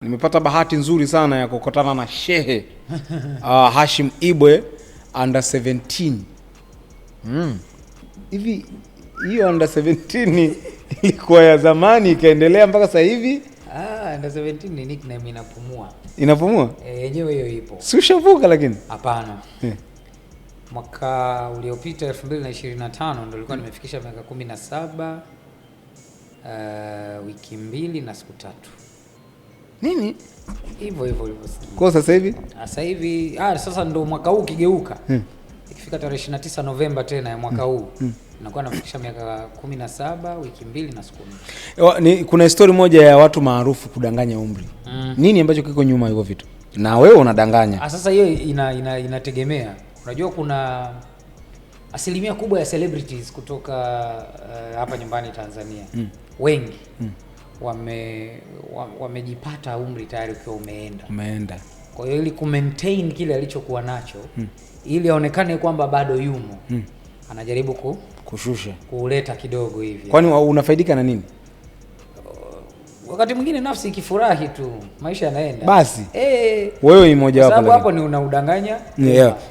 Nimepata bahati nzuri sana ya kukutana na Shehe Hashim Ibwe under 17. Hivi hiyo under 17 ilikuwa ya zamani ikaendelea mpaka sasa hivi? Under 17 ni nickname inapumua. Inapumua? Yenyewe hiyo ipo. Si ushavuka lakini? Hapana. Mwaka uliopita 2025 ndio nilikuwa nimefikisha miaka 17 wiki 2 na siku 3. Nini? Hivyo. Kwa sasa hivi? Sasa hivi sasa ndo mwaka huu kigeuka. Ikifika tarehe 29 Novemba tena ya mwaka huu nakuwa nafikisha miaka 17 wiki 2 na siku 4. Kuna story moja ya watu maarufu kudanganya umri. Nini ambacho kiko nyuma hivyo vitu? Na wewe unadanganya. Sasa hiyo inategemea. Unajua kuna asilimia kubwa ya celebrities kutoka hapa nyumbani Tanzania. Wengi wamejipata umri tayari ukiwa umeenda. Kwa hiyo ili kumaintain kile alichokuwa nacho ili aonekane kwamba bado yumo anajaribu kushusha, kuleta kidogo hivi. Kwani unafaidika na nini? Wakati mwingine nafsi ikifurahi tu maisha yanaenda. Basi wewe ni mmoja wapo. Sababu hapo ni unaudanganya.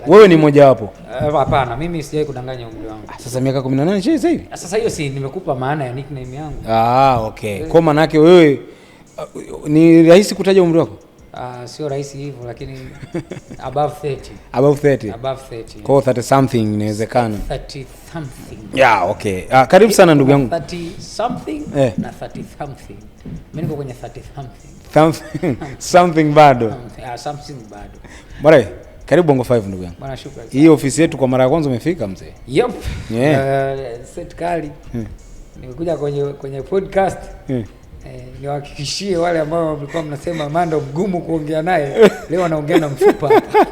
Wewe ni mmoja wapo. Hapana, mimi sijai kudanganya umri wangu. Sasa miaka 18 sasa hivi? Sasa hiyo si nimekupa maana ya nickname yangu. Okay. Kwa maana yake wewe ni rahisi kutaja umri wako? Sio rahisi hivyo lakini above 30. Above 30. Above 30. Kwa 30 something inawezekana. 30 something. Okay. Karibu sana ndugu yangu. 30 something na 30 something. Mimi niko kwenye 30 something. Something bado. Something bado. Bwana, karibu Bongo 5 ndugu yangu. Bwana shukrani. Hii ofisi yetu kwa mara ya kwanza umefika mzee? Yep. Set kali. Nimekuja kwenye podcast. Niwahakikishie wale ambao mlikuwa mnasema Mando mgumu kuongea naye, leo anaongea na mfupa hapa.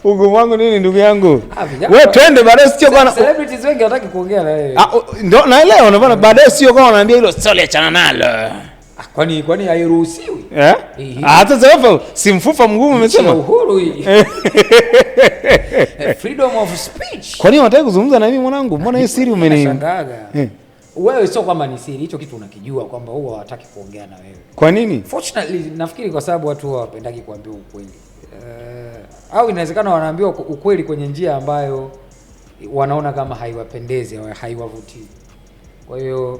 Ugumu wangu nini ndugu yangu? Wewe twende baadaye sio kwa celebrities wengi hataki kuongea na wewe. Ndio naelewa unaona baadaye sio kwa wanaambia hilo story achana nalo. Kwani hairuhusiwi? Hata sasa si mfupa mgumu umesema. Uhuru hii. Freedom of speech. Kwani unataka kuzungumza na mimi mwanangu? Mbona hiyo siri umenishangaga? Wewe sio kwamba ni siri, hicho kitu unakijua kwamba huwa hawataki kuongea na wewe. Kwa nini? Fortunately nafikiri kwa sababu watu hawapendagi kuambiwa ukweli. Au inawezekana wanaambiwa ukweli kwenye njia ambayo wanaona kama haiwapendezi au haiwavutii. Kwa hiyo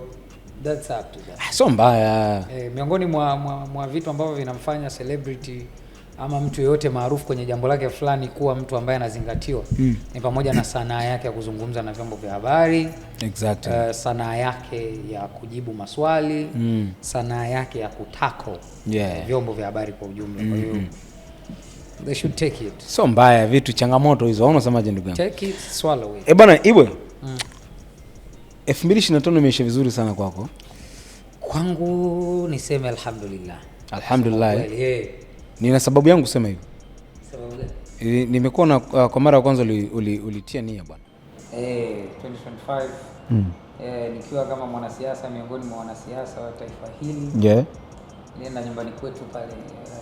that's up to that. Sio mbaya. Miongoni mwa vitu ambavyo vinamfanya celebrity ama mtu yeyote maarufu kwenye jambo lake fulani kuwa mtu ambaye anazingatiwa ni pamoja na sanaa yake ya kuzungumza na vyombo vya habari. Exactly. Sanaa yake ya kujibu maswali, sanaa yake ya kutako vyombo vya habari kwa ujumla. Kwa hiyo they should take it. Sio mbaya vitu changamoto hizo. Unasemaje ndugu yangu? Take it, swallow it. Bwana Ibwe. 2025 imeisha vizuri sana kwako. Kwangu niseme alhamdulillah. Alhamdulillah. Nina sababu yangu kusema hivyo. Sababu gani? Nimekuwa kwa mara ya kwanza ulitia nia bwana. 2025 nikiwa kama mwanasiasa miongoni mwa wanasiasa wa taifa hili. Nilienda nyumbani kwetu pale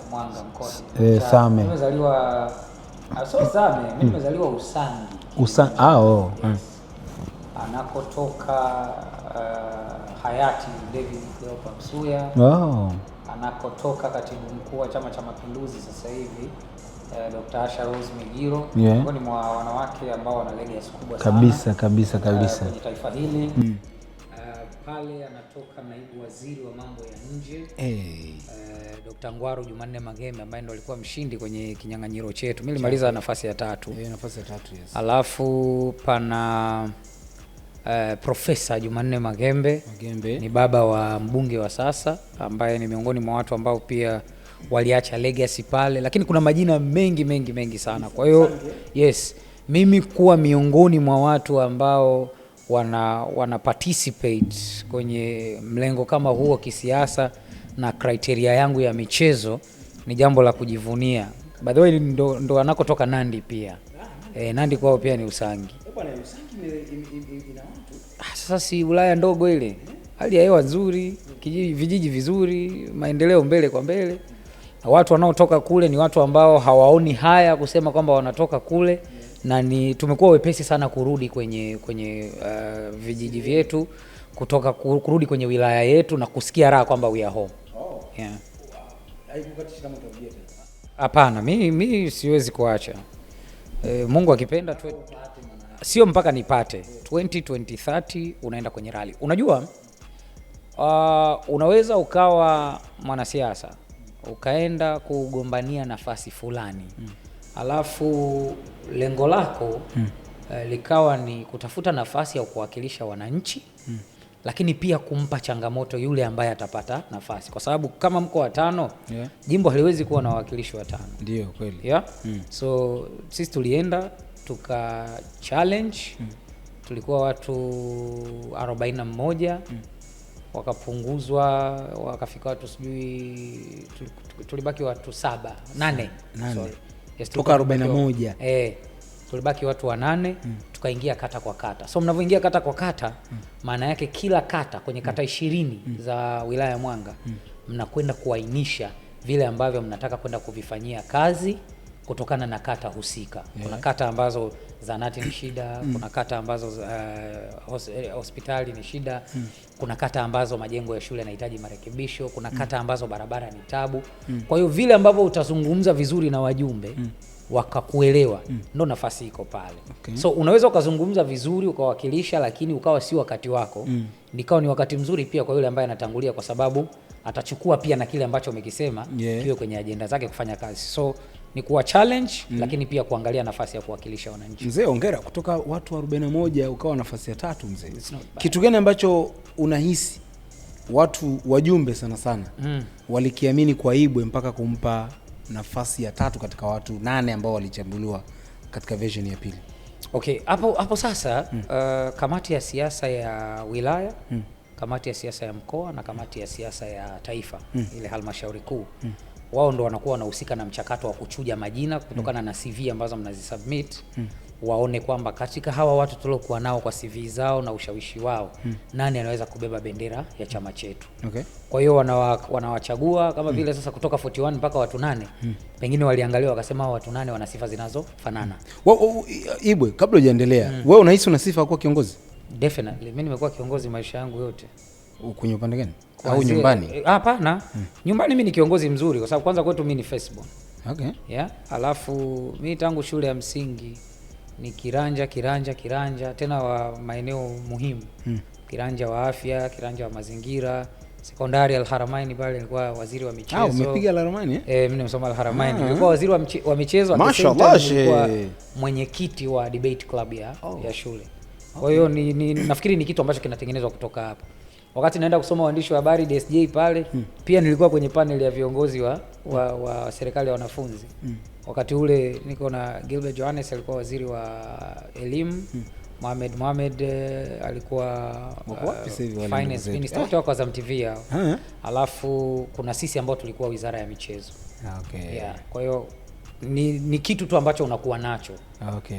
Mwanga mkoani. Same. Nimezaliwa Same, mimi nimezaliwa Usangi. Anakotoka hayati David Cleopa Msuya. Anakotoka katibu mkuu wa Chama cha Mapinduzi sasa hivi Dr. Asha Rose Migiro, miongoni mwa wanawake ambao wana legacy kubwa sana kabisa kwenye taifa hili. Pale anatoka naibu waziri wa mambo ya nje Dr. Ngwaru Jumanne Magembe ambaye ndo alikuwa mshindi kwenye kinyang'anyiro chetu. Mimi nilimaliza nafasi ya 3. Nafasi ya 3, yes. Alafu pana Profesa Jumanne Magembe ni baba wa mbunge wa sasa ambaye ni miongoni mwa watu ambao pia waliacha legacy pale, lakini kuna majina mengi sana. Kwa hiyo mimi kuwa miongoni mwa watu ambao wana participate kwenye mlengo kama huo kisiasa na criteria yangu ya michezo ni jambo la kujivunia. By the way ndo anakotoka Nandi pia. Nandi kwao pia ni Usangi. Sasa si Ulaya ndogo ile. Hali ya hewa nzuri, vijiji vizuri, maendeleo mbele kwa mbele. Watu wanaotoka kule ni watu ambao hawaoni haya kusema kwamba wanatoka kule na tumekuwa wepesi sana kurudi kwenye vijiji vyetu kutoka kurudi kwenye wilaya yetu na kusikia raha kwamba we are home. Yeah. Haikukatisha kama utarudia tena? Hapana, mimi siwezi kuacha. Mungu akipenda sio mpaka nipate 2030 unaenda kwenye rally. Unajua unaweza ukawa mwanasiasa ukaenda kugombania nafasi fulani alafu lengo lako likawa ni kutafuta nafasi ya kuwakilisha wananchi lakini pia kumpa changamoto yule ambaye atapata nafasi, kwa sababu kama mko watano jimbo haliwezi kuwa na wawakilishi watano. Ndio kweli. Yeah? So sisi tulienda tuka challenge tulikuwa watu 41 wakapunguzwa wakafika watu sijui tulibaki watu 8. Sorry. Yes, toka 41. Tulibaki watu 8 tukaingia kata kwa kata. So mnavyoingia kata kwa kata maana yake kila kata kwenye kata 20 za wilaya ya Mwanga mnakwenda kuainisha vile ambavyo mnataka kwenda kuvifanyia kazi kutokana na kata husika. Kuna kata ambazo zahanati ni shida, kuna kata ambazo hospitali ni shida, kuna kata ambazo majengo ya shule yanahitaji marekebisho, kuna kata ambazo barabara ni tabu. Kwa hiyo vile ambavyo utazungumza vizuri na wajumbe wakakuelewa ndo nafasi iko pale. So unaweza ukazungumza vizuri ukawakilisha lakini ukawa si wakati wako. Nikawa ni wakati mzuri pia kwa yule ambaye anatangulia, kwa sababu atachukua pia na kile ambacho umekisema kiwe kwenye agenda zake kufanya kazi. So ni kuwa challenge lakini pia kuangalia nafasi ya kuwakilisha wananchi. Mzee, hongera, kutoka watu 41 ukawa nafasi ya 3 mzee. Kitu gani ambacho unahisi watu wajumbe sana walikiamini kwa Ibwe mpaka kumpa nafasi ya 3 katika watu 8 ambao walichambuliwa katika version ya pili? Okay, hapo sasa kamati ya siasa ya wilaya, kamati ya siasa ya mkoa na kamati ya siasa ya taifa, ile halmashauri kuu, wao ndo wanakuwa wanahusika na mchakato wa kuchuja majina kutokana na CV ambazo mnazisubmit. Waone kwamba katika hawa watu tuliokuwa nao kwa CV zao na ushawishi wao nani anaweza kubeba bendera ya chama chetu. Kwa hiyo wanawachagua kama vile sasa kutoka 41 mpaka watu 8. Pengine waliangalia wakasema watu 8 wana sifa zinazofanana. Ibwe, kabla hujaendelea, wewe unahisi una sifa kuwa kiongozi? Definitely. Mimi nimekuwa kiongozi maisha yangu yote. Kwenye upande gani? Au nyumbani? Hapana. Nyumbani mimi ni kiongozi mzuri kwa sababu kwanza kwetu mimi ni firstborn. Okay. Yeah, alafu mimi tangu shule ya msingi ni kiranja tena wa maeneo muhimu. Kiranja wa afya, kiranja wa mazingira, sekondari Al-Haramain pale nilikuwa waziri wa michezo. Umepiga Al-Haramain? Mimi nimesoma Al-Haramain. Nilikuwa waziri wa michezo, nilikuwa mwenyekiti wa debate club ya shule. Kwa hiyo nafikiri ni kitu ambacho kinatengenezwa kutoka hapo. Wakati naenda kusoma uandishi wa habari DSJ pale, pia nilikuwa kwenye panel ya viongozi wa serikali ya wanafunzi. Wakati ule niko na Gilbert Johannes alikuwa waziri wa elimu, Mohamed alikuwa finance minister, wote wako Azam TV hao. Alafu kuna sisi ambao tulikuwa wizara ya michezo. Yeah, kwa hiyo ni kitu tu ambacho unakuwa nacho.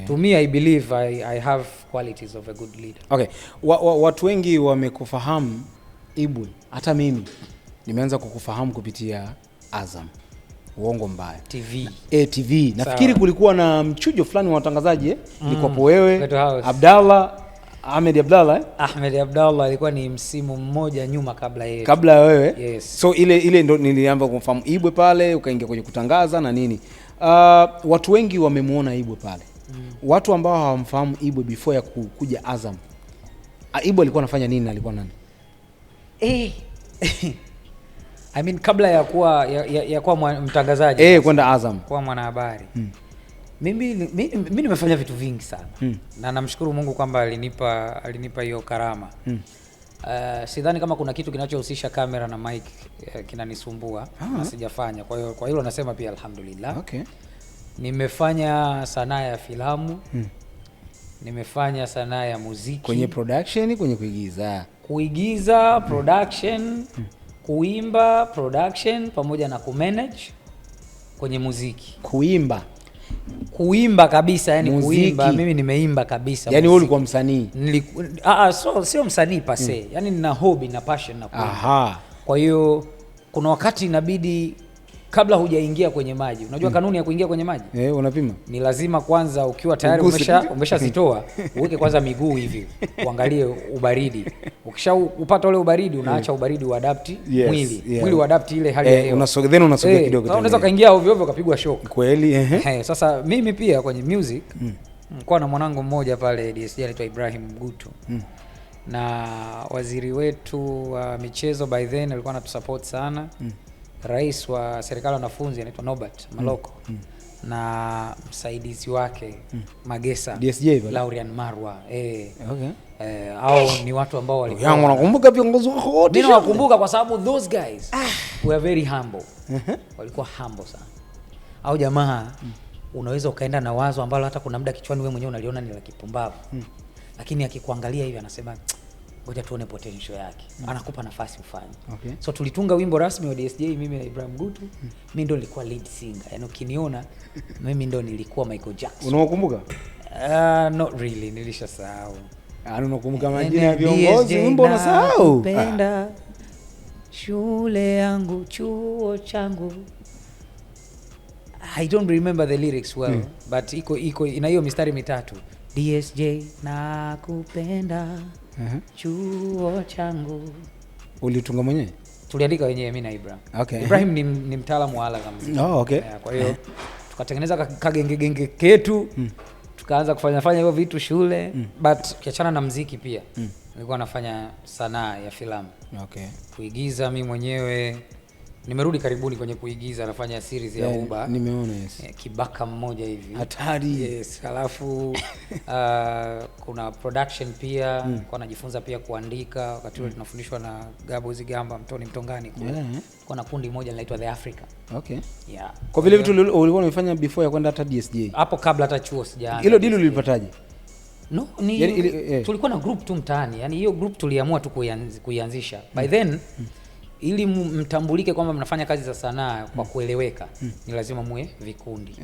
To me I believe I have qualities of a good leader. Okay. Watu wengi wamekufahamu Ibwe. Hata mimi nimeanza kukufahamu kupitia Azam. Uongo mbaya. TV. TV. Nafikiri kulikuwa na mchujo fulani wa watangazaji Ilikuwa wewe, Ahmed Abdallah. Ahmed Abdallah alikuwa ni msimu mmoja nyuma kabla yetu. Kabla ya wewe? Yes. So ile ndo nilianza kumfahamu Ibwe pale, ukaingia kwenye kutangaza na nini. Watu wengi wamemuona Ibwe pale. Watu ambao hawamfahamu Ibwe before ya kuja Azam. Ibwe alikuwa anafanya nini na alikuwa nani? I mean kabla ya kuwa mtangazaji. Kwenda Azam. Kuwa mwanahabari. Mimi nimefanya vitu vingi sana. Na namshukuru Mungu kwamba alinipa hiyo karama. Sidhani kama kuna kitu kinachohusisha kamera na mic kinanisumbua na sijafanya. Kwa hilo nasema pia alhamdulillah. Okay. Nimefanya sanaa ya filamu. Nimefanya sanaa ya muziki. Kwenye production, kwenye kuigiza, production, kuimba, production pamoja na kumanage kwenye muziki. Kuimba kabisa, yani muziki. Kuimba mimi nimeimba kabisa. Yani wewe ulikuwa msanii? Sio msanii pase. Yani nina hobby na passion na kuimba. Kwa hiyo kuna wakati inabidi kabla hujaingia kwenye maji. Unajua kanuni ya kuingia kwenye maji? Unapima. Ni lazima kwanza ukiwa tayari umeshazitoa uweke kwanza miguu hivi. Uangalie ubaridi. Ukishaupata ule ubaridi unaacha ubaridi uadapti mwili. Mwili uadapti ile hali ya hewa. Unasogea kidogo. Unaweza kaingia ovyo ovyo kapigwa shock. Kweli Sasa mimi pia kwenye music nilikuwa na mwanangu mmoja pale DSJ anaitwa Ibrahim Mgutu. Na waziri wetu wa michezo by then alikuwa anatusupport sana. Rais wa serikali ya wanafunzi anaitwa Norbert Maloko. Na msaidizi wake Magesa DSJ Laurian Marwa. Au ni watu ambao walikuwa yangu nakumbuka viongozi wao wote. Mimi nakumbuka kwa sababu those guys were very humble. Walikuwa humble sana. Au jamaa unaweza ukaenda na wazo ambalo hata kuna muda kichwani wewe mwenyewe unaliona ni la kipumbavu. Lakini akikuangalia hivi anasema ngoja tuone potential yake. Anakupa nafasi ufanye. So tulitunga wimbo rasmi wa DSJ mimi na Ibrahim Gutu. Mimi ndo nilikuwa lead singer. Yaani ukiniona mimi ndo nilikuwa Michael Jackson. Unakumbuka? Not really, nilishasahau. Unakumbuka majina ya viongozi wimbo unasahau? Penda shule yangu chuo changu. I don't remember the lyrics well, but iko ina hiyo mistari mitatu. DSJ nakupenda chuo changu. Ulitunga mwenyewe? Tuliandika wenyewe mimi na Ibrahim. Ibrahim ni mtaalamu wa ala za muziki. Kwa hiyo tukatengeneza kagenge ketu. Tukaanza kufanya hivyo vitu shule, but kiachana na muziki pia. Nilikuwa nafanya sanaa ya filamu. Kuigiza mimi mwenyewe. Nimerudi karibuni kwenye kuigiza, nafanya series ya Uba. Nimeona Kibaka mmoja hivi. Hatari. Halafu kuna production pia, kwa najifunza pia kuandika. Wakati ule tunafundishwa na Gabo Zigamba Mtoni Mtongani kule. Kuna kundi moja linaitwa The Africa. Kwa vile vitu ulikuwa unafanya before ya kwenda hata DSJ. Hapo kabla hata chuo sijaanza. Hilo deal ulipataje? No, tulikuwa na group tu mtaani. Yaani hiyo group tuliamua tu kuianzisha. By then ili mtambulike kwamba mnafanya kazi za sanaa kwa kueleweka, ni lazima muwe vikundi.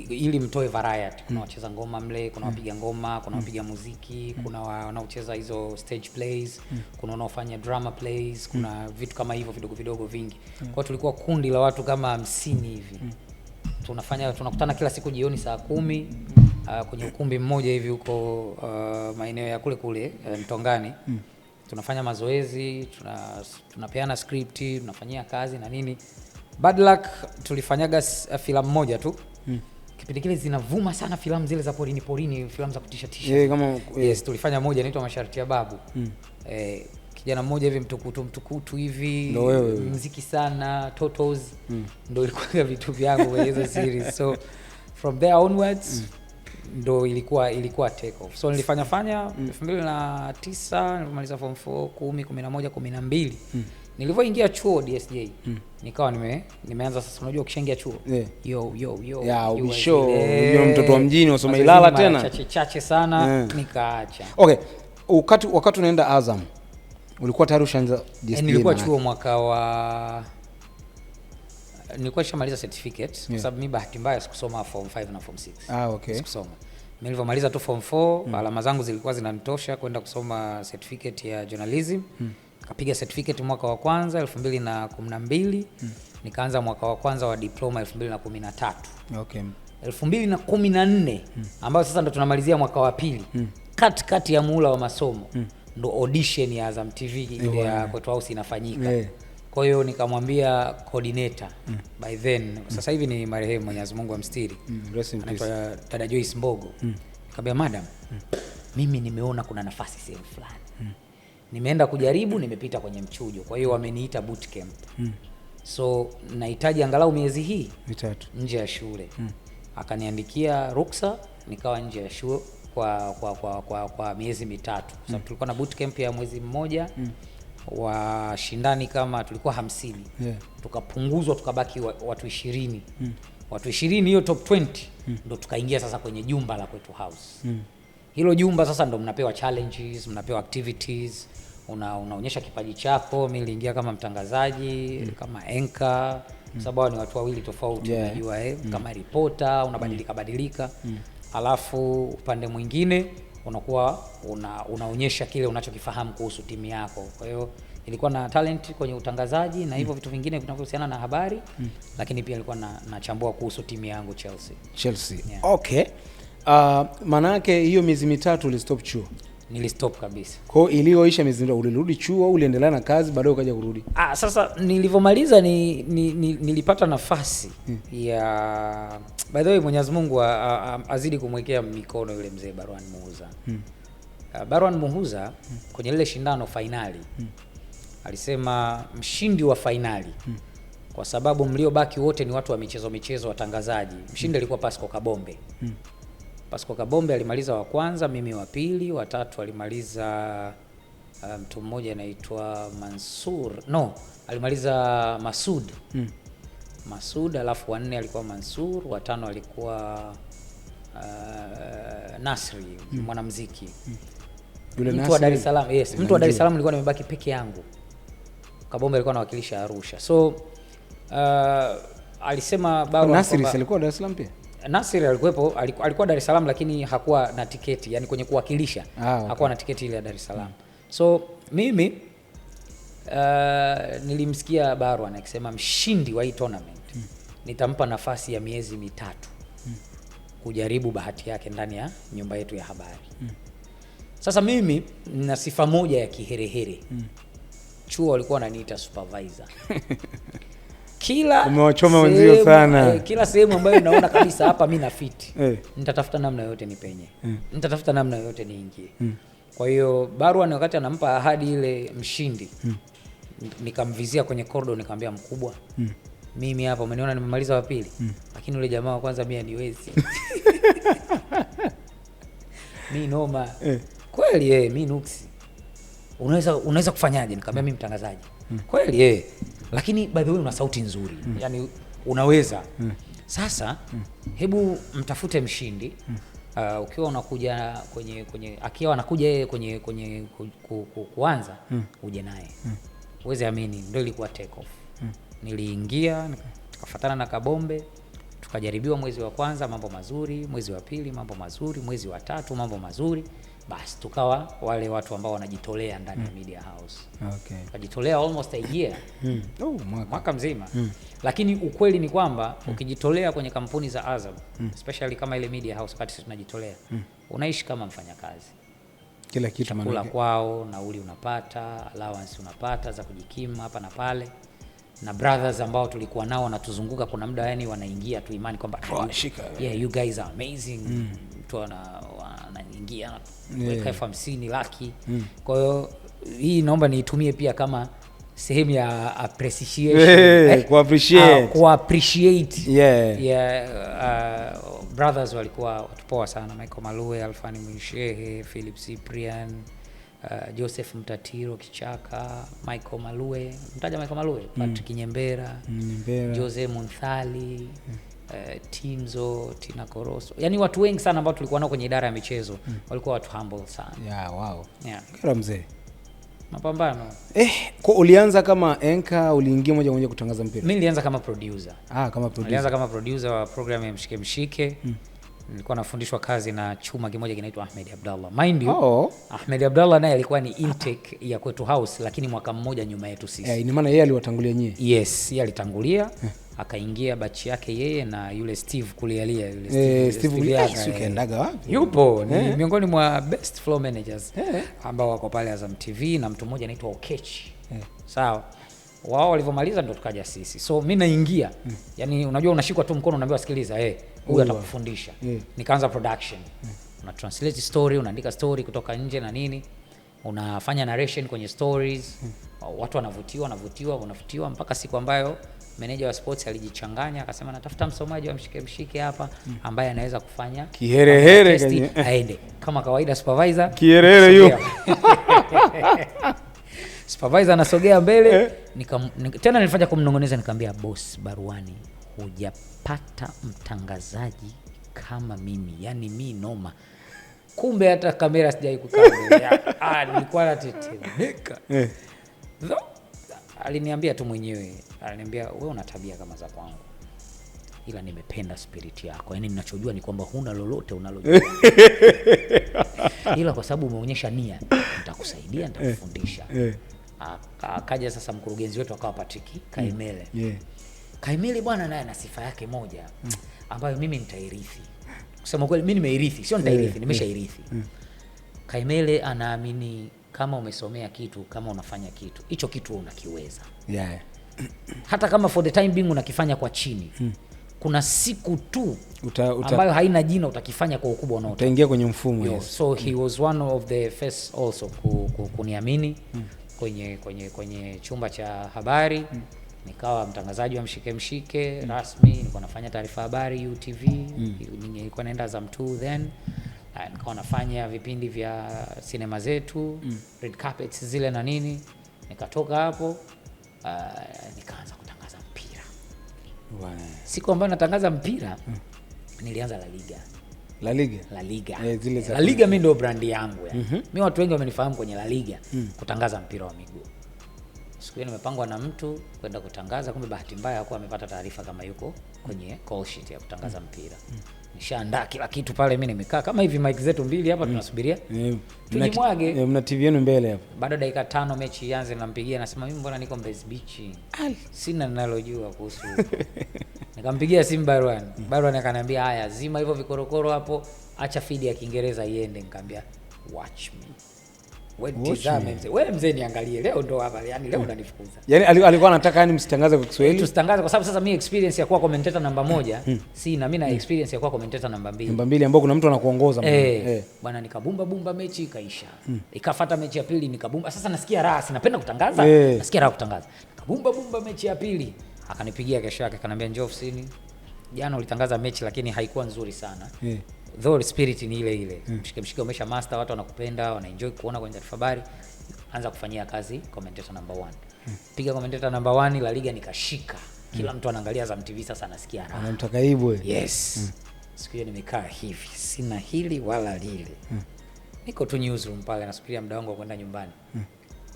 Ili mtoe variety. Kuna wacheza ngoma mle, kuna wapiga ngoma, kuna wapiga muziki, kuna wanaocheza hizo stage plays, kuna wanaofanya drama plays, kuna vitu kama hivyo vidogo vidogo vingi. Kwa tulikuwa kundi la watu kama 50 hivi. Tunakutana kila siku jioni saa 10 kwenye ukumbi mmoja hivi huko maeneo ya kule Mtongani. Tunafanya mazoezi, tunapeana script, tunafanyia kazi na nini. Bad luck tulifanyaga filamu moja tu. Kipindi kile zinavuma sana filamu zile za porini, filamu za kutisha. Yes, tulifanya moja inaitwa Masharti ya Babu. Kijana mmoja hivi mtukutu hivi, muziki sana, Totos. Ndio ilikuwa vitu vyangu kwenye hizo series. So from there onwards ndo ilikuwa take off. So nilifanya 2009 nilipomaliza form 4, 10, 11, 12. Nilivyoingia chuo DSJ nikawa nimeanza sasa. Unajua ukishaingia chuo mtoto wa mjini usome Ilala tena chache sana nikaacha. Wakati unaenda Azam ulikuwa tayari ushaanza DSJ? Nilikuwa chuo nilikuwa nishamaliza certificate kwa sababu mimi bahati mbaya sikusoma form 5 na form 6. Sikusoma. Mimi nilipomaliza tu form 4, alama zangu zilikuwa zinanitosha kwenda kusoma certificate ya journalism. Nikapiga certificate mwaka wa kwanza 2012. Nikaanza mwaka wa kwanza wa diploma 2013. 2014 ambao sasa ndo tunamalizia mwaka wa pili. Katikati ya muhula wa masomo ndo audition ya Azam TV ile ya Kwetu House inafanyika. Kwa hiyo nikamwambia coordinator by then, sasa hivi ni marehemu, Mwenyezi Mungu amstiri, anaitwa Dada Joyce Mbogo. Nikamwambia madam, mimi nimeona kuna nafasi sehemu fulani. Nimeenda kujaribu, nimepita kwenye mchujo. Kwa hiyo wameniita boot camp. So nahitaji angalau miezi hii mitatu nje ya shule. Akaniandikia ruksa, nikawa nje ya shule kwa miezi mitatu. Sababu tulikuwa na boot camp ya mwezi mmoja. Washindani kama tulikuwa 50. Tukapunguzwa tukabaki watu 20. Watu 20 hiyo top 20 ndo tukaingia sasa kwenye jumba la Kwetu House. Hilo jumba sasa ndo mnapewa challenges, mnapewa activities, unaonyesha kipaji chako. Mimi niliingia kama mtangazaji, kama anchor, sababu ni watu wawili tofauti, unajua kama reporter unabadilika. Alafu upande mwingine unakuwa unaonyesha kile unachokifahamu kuhusu timu yako. Kwa hiyo Ilikuwa na talent kwenye utangazaji na hivyo vitu vingine vinavyohusiana na habari, lakini pia ilikuwa nachambua kuhusu timu yangu Chelsea. Yeah. Okay. Maana yake hiyo miezi mitatu ulistop chuo? Nilistop kabisa. Kwa hiyo iliyoisha miezi mitatu ulirudi chuo, uliendelea na kazi, baadaye ukaja kurudi? Sasa nilivyomaliza nilipata nafasi ya, by the way, Mwenyezi Mungu azidi kumwekea mikono yule mzee Barwan Muhuza. Barwan Muhuza kwenye ile shindano finali alisema mshindi wa finali, kwa sababu mliobaki wote ni watu wa michezo watangazaji, mshindi alikuwa Pasco Kabombe. Pasco Kabombe alimaliza wa kwanza, mimi wa pili, wa tatu alimaliza mtu mmoja anaitwa alimaliza Masud. Masud, alafu wa nne alikuwa Mansur, wa tano alikuwa Nasri, mwanamuziki. Mtu wa Dar es Salaam, yes, mtu wa Dar es Salaam nilikuwa nimebaki peke yangu. Kabombe alikuwa anawakilisha Arusha. So alisema Barwan Nasri alikuwa Dar es Salaam pia. Nasir alikuwa Dar es Salaam, lakini hakuwa na tiketi, yani kwenye kuwakilisha okay. Hakuwa na tiketi ile ya Dar es Salaam. So mimi nilimsikia Barwan akisema mshindi wa hii tournament nitampa nafasi ya miezi mitatu kujaribu bahati yake ndani ya nyumba yetu ya habari. Sasa mimi nina sifa moja ya kiherehere. Chuo walikuwa wananiita supervisor. Umewachoma wenzio sana. Kila sehemu ambayo naona kabisa hapa mimi na fit, nitatafuta namna yote nipenye. Nitatafuta namna yote niingie. Kwa hiyo Barwan wakati anampa ahadi ile mshindi, nikamvizia kwenye corridor nikamwambia, mkubwa, mimi hapa umeniona nimemaliza wa pili, lakini yule jamaa wa kwanza mimi aniwezi. Mimi noma. Kweli mimi nuksi. Unaweza kufanyaje? Nikamwambia mimi mtangazaji. Kweli lakini by the way una sauti nzuri. Yani unaweza. Sasa hebu mtafute mshindi. Ukiwa unakuja kwenye akiwa anakuja yeye kwenye kuanza, uje naye. Uweze amini, ndio ilikuwa take off. Niliingia tukafuatana na Kabombe, tukajaribiwa mwezi wa kwanza mambo mazuri, mwezi wa pili mambo mazuri, mwezi wa tatu mambo mazuri. Basi tukawa wale watu ambao wanajitolea ndani ya media house. Okay. Tukajitolea almost a year. Mwaka mzima. Lakini ukweli ni kwamba ukijitolea kwenye kampuni za Azam, especially kama ile media house wakati tunajitolea, unaishi kama mfanyakazi. Kila kitu chakula kwao, nauli unapata, allowance unapata za kujikimu hapa na pale. Na brothers ambao tulikuwa nao wanatuzunguka, kuna muda yani wanaingia tu imani kwamba you guys are amazing. Mtu anaingia weka $50 laki. Kwa hiyo hii naomba niitumie pia kama sehemu ya appreciation, ku-appreciate. Brothers walikuwa watu poa sana, Michael Malue, Alfani Mwishehe, Philip Cyprian, Joseph Mtatiro Kichaka, Michael Malue, mtaja Michael Malue, Patrick Nyembera, Jose Munthali, Timzo, Tina Koroso. Yaani watu wengi sana ambao tulikuwa nao kwenye idara ya michezo walikuwa watu humble sana. Wow. Kila mzee. Mapambano. Kwa ulianza kama anchor, uliingia moja kwa moja kutangaza mpira? Mimi nilianza kama producer. Kama producer. Nilianza kama producer wa program ya Mshike Mshike. Nilikuwa nafundishwa kazi na chuma kimoja kinaitwa Ahmed Abdallah. Mind you, Ahmed Abdallah naye alikuwa ni intake ya kwetu house, lakini mwaka mmoja nyuma yetu sisi. Ina maana yeye aliwatangulia nyie? Yes, yeye alitangulia. Akaingia batch yake yeye na yule Steve Kulialia, yule Steve kaendaga wapi? Yupo ni miongoni mwa best floor managers ambao wako pale Azam TV, na mtu mmoja anaitwa Okechi. Sawa. Wao walivyomaliza ndo tukaja sisi. So mimi naingia. Yaani unajua unashikwa tu mkono unaambiwa sikiliza, huyu atakufundisha. Nikaanza production. Una translate story, unaandika story kutoka nje na nini. Unafanya narration kwenye stories. Watu wanavutiwa mpaka siku ambayo meneja wa sports alijichanganya akasema natafuta msomaji wa Mshike Mshike hapa ambaye anaweza kufanya kiherehere aende. Kama kawaida supervisor kiherehere yu. Supervisor anasogea mbele, tena nilifanya kumnongoneza, nikamwambia boss Barwani, hujapata mtangazaji kama mimi. Yaani mimi noma. Kumbe hata kamera sijai kukaa mbele. Nilikuwa natetemeka. Aliniambia tu mwenyewe, aliniambia wewe una tabia kama za kwangu, ila nimependa spirit yako. Yaani ninachojua ni kwamba huna lolote unalojua. Ila kwa sababu umeonyesha nia, nitakusaidia, nitakufundisha. Akaja sasa mkurugenzi wetu akawa Patrick Kaimele. Kaimele bwana naye ana sifa yake moja ambayo mimi nitairithi. Kusema kweli mimi nimeirithi, sio nitairithi, nimeshairithi. Kaimele anaamini kama umesomea kitu, kama unafanya kitu, hicho kitu unakiweza. Hata kama for the time being unakifanya kwa chini. Kuna siku tu ambayo haina jina utakifanya kwa ukubwa unaotaka. Utaingia kwenye mfumo. So he was one of the first also kuniamini kwenye chumba cha habari. Nikawa mtangazaji wa mshike rasmi, nilikuwa nafanya taarifa habari UTV, nilikuwa naenda Azam 2 then. Nikawa nafanya vipindi vya sinema zetu, red carpets zile na nini. Nikatoka hapo nikaanza kutangaza mpira. Siku ambayo natangaza mpira nilianza La Liga. La Liga mimi ndio brand yangu yani. Mimi watu wengi wamenifahamu kwenye La Liga kutangaza mpira wa miguu. Siku hiyo nimepangwa na mtu kwenda kutangaza, kumbe bahati mbaya hakuwa amepata taarifa kama yuko kwenye call sheet ya kutangaza mpira. Nishaandaa kila kitu pale, mimi nimekaa kama hivi mic zetu mbili hapa tunasubiria. Tujimwage. Mna TV yenu mbele hapo. Baada dakika 5 mechi ianze, nampigia nasema mimi mbona niko Mbezi Beach. Sina ninalojua kuhusu. Nikampigia simu Barwan akaniambia haya zima hivyo vikorokoro hapo, acha feed ya Kiingereza iende. Nikamwambia watch me. Wewe mzee niangalie leo ndo hapa, yani leo unanifukuza. Yani alikuwa anataka yani msitangaze kwa Kiswahili. Tusitangaze kwa sababu sasa mimi experience ya kuwa commentator namba 1 sina, mimi na experience ya kuwa commentator namba 2. Namba 2 ambao kuna mtu anakuongoza bwana nikabumba mechi ikaisha. Ikafuata mechi ya pili nikabumba. Sasa nasikia raha, sinapenda kutangaza, nasikia raha kutangaza. Nikabumba mechi ya pili. Akanipigia kesho yake akaniambia njoo ofisini. Jana ulitangaza mechi lakini haikuwa nzuri sana. Though spirit ni ile. Mshike umesha master, watu wanakupenda, wanaenjoy kuona kwenye taarifa habari. Anza kufanyia kazi commentator number 1. Piga commentator number 1 La Liga nikashika. Kila mtu anaangalia Azam TV sasa nasikia raha. Anamtaka Ibwe. Yes. Siku hiyo nimekaa hivi, sina hili wala lile. Niko tu newsroom pale nasubiria muda wangu wa kwenda nyumbani.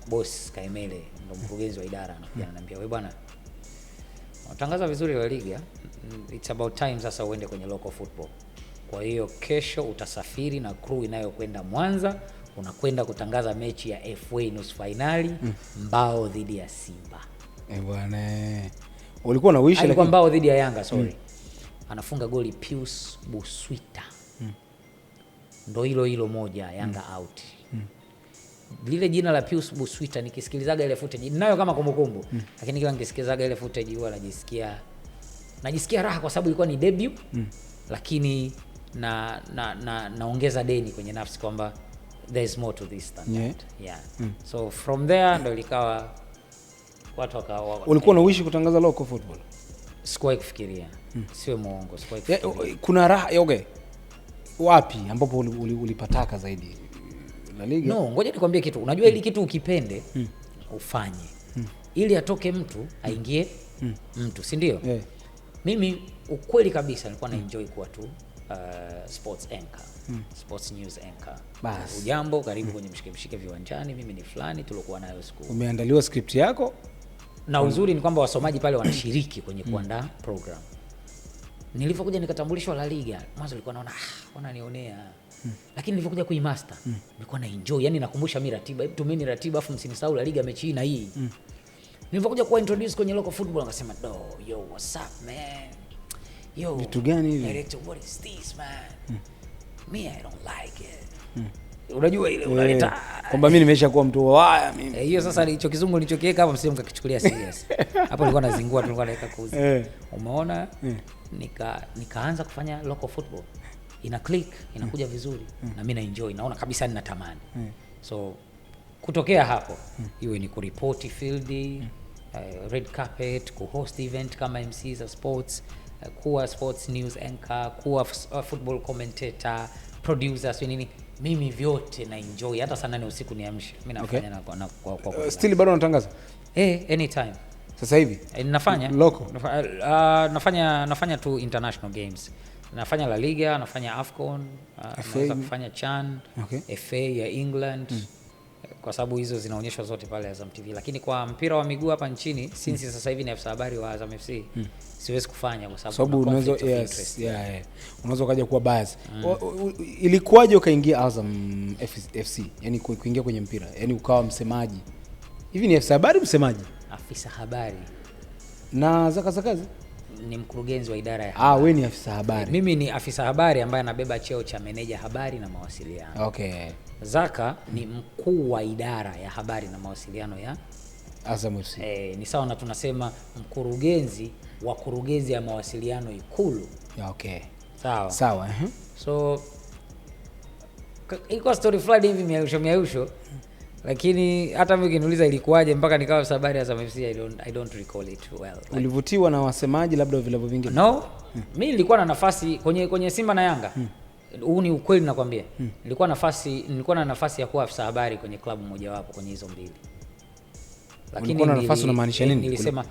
Boss Kaimele ndo mkurugenzi wa idara anakuja ananiambia, "Wewe bwana, unatangaza vizuri La Liga. It's about time sasa uende kwenye local football. Kwa hiyo kesho utasafiri na crew inayokwenda Mwanza, unakwenda kutangaza mechi ya FA nusu finali Mbao dhidi ya Simba." Bwana. Ulikuwa na wish lakini alikuwa Mbao dhidi ya Yanga, sorry. Anafunga goli Pius Buswita. Ndo hilo moja, Yanga out. Lile jina la Pius Buswita nikisikilizaga ile footage ninayo kama kumbukumbu, lakini kila nikisikilizaga ile footage huwa najisikia raha kwa sababu ilikuwa ni debut. Lakini naongeza deni kwenye nafsi kwamba there is more to this than that. So from there ndo ilikawa watu wakawa. Ulikuwa na wish kutangaza local football? Sikuwahi kufikiria. Siwe muongo, sikuwahi kufikiria. Kuna raha wapi ambapo ulipataka zaidi? La Liga? No, ngoja nikwambie kitu. Unajua ili kitu ukipende ufanye. Ili atoke mtu aingie mtu, si ndio? Mimi ukweli kabisa nilikuwa na enjoy kuwa tu sports anchor, sports news anchor. Ujambo, karibu kwenye mshike viwanjani, mimi ni fulani tulikuwa nayo siku. Umeandaliwa script yako? Na uzuri ni kwamba wasomaji pale wanashiriki kwenye kuandaa program. Nilipokuja nikatambulishwa La Liga, mwanzo nilikuwa naona wananionea. Lakini nilipokuja kuimaster, nilikuwa na enjoy, yani nakumbusha mimi ratiba, hebu tumeni ratiba afu msinisahau La Liga mechi hii na hii. Nilipokuja kuwa introduce kwenye local football akasema, yo what's up man? Yo vitu gani hivi? Director, what is this man? Me I don't like it. Unajua ile unaleta kwamba mimi nimeshakuwa mtu waya mimi. Hiyo sasa hicho kizungu nilichokiweka hapo msije mkakichukulia serious. Hapo nilikuwa nazingua, tulikuwa naweka kuuzi. Umeona? Nikaanza kufanya local football. Ina click, inakuja vizuri na mimi na enjoy, naona kabisa ninatamani. So kutokea hapo iwe ni kuripoti field, red carpet, kuhost event kama MC za sports, kuwa sports news anchor, kuwa football commentator, producer, so nini, mimi vyote na enjoy. Hata saa 8 usiku niamshe mimi nafanya kwa still bado unatangaza? Anytime. Sasa hivi nafanya local, nafanya tu international games. Nafanya La Liga, nafanya AFCON, naweza kufanya CHAN, FA ya England. Kwa sababu hizo zinaonyeshwa zote pale Azam TV. Lakini kwa mpira wa miguu hapa nchini, since sasa hivi ni afisa habari wa Azam FC, siwezi kufanya kwa sababu unaweza unaweza kaja kuwa bias. Ilikuwaje ukaingia Azam FC? Yani kuingia kwenye mpira, yani ukawa msemaji Hivi ni afisa habari msemaji? Afisa habari. Na za kazi? Ni mkurugenzi wa idara ya habari. Wewe ni afisa habari. Mimi ni afisa habari ambaye anabeba cheo cha meneja habari na mawasiliano. Okay. Zaka ni mkuu wa idara ya habari na mawasiliano ya Azam FC. Ni sawa na tunasema mkurugenzi wa kurugenzi ya mawasiliano Ikulu. Okay. Sawa. So ilikuwa story fulani hivi miausho, lakini hata mimi ukiniuliza ilikuwaje mpaka nikawa habari ya Azam FC, I don't recall it well. Ulivutiwa na wasemaji labda vilabu vingine? No. Mimi nilikuwa na nafasi kwenye Simba na Yanga. Huu ni ukweli nakwambia. Nilikuwa na nafasi ya kuwa afisa habari kwenye klabu moja wapo kwenye hizo mbili. Lakini na nafasi unamaanisha nini? Nilisema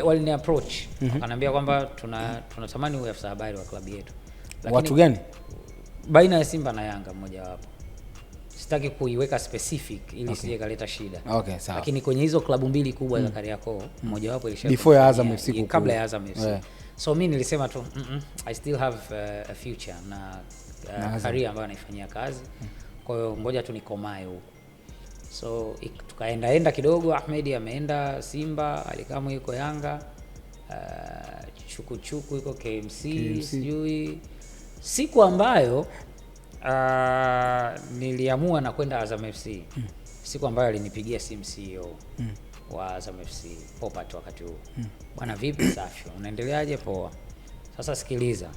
wali ni approach. Wakaniambia kwamba tunatamani uwe afisa habari wa klabu yetu. Watu gani? Baina ya Simba na Yanga mmoja wapo. Sitaki kuiweka specific ili sije kaleta shida. Okay, sawa. Lakini kwenye hizo klabu mbili kubwa za Kariakoo mmoja wapo ilisha before ya Azam FC, kabla ya Azam FC. So mimi nilisema tu I still have a future na career ambayo naifanyia kazi. Kwa hiyo ngoja tu nikomae huko. So tukaenda kidogo, Ahmed ameenda Simba, Alikamu yuko Yanga, Chukuchuku yuko KMC. Sijui siku ambayo niliamua na kwenda Azam FC. Siku ambayo alinipigia simu CEO wa Azam FC, Popat wakati huo. Bwana vipi, safi, unaendeleaje? Poa. Sasa sikiliza.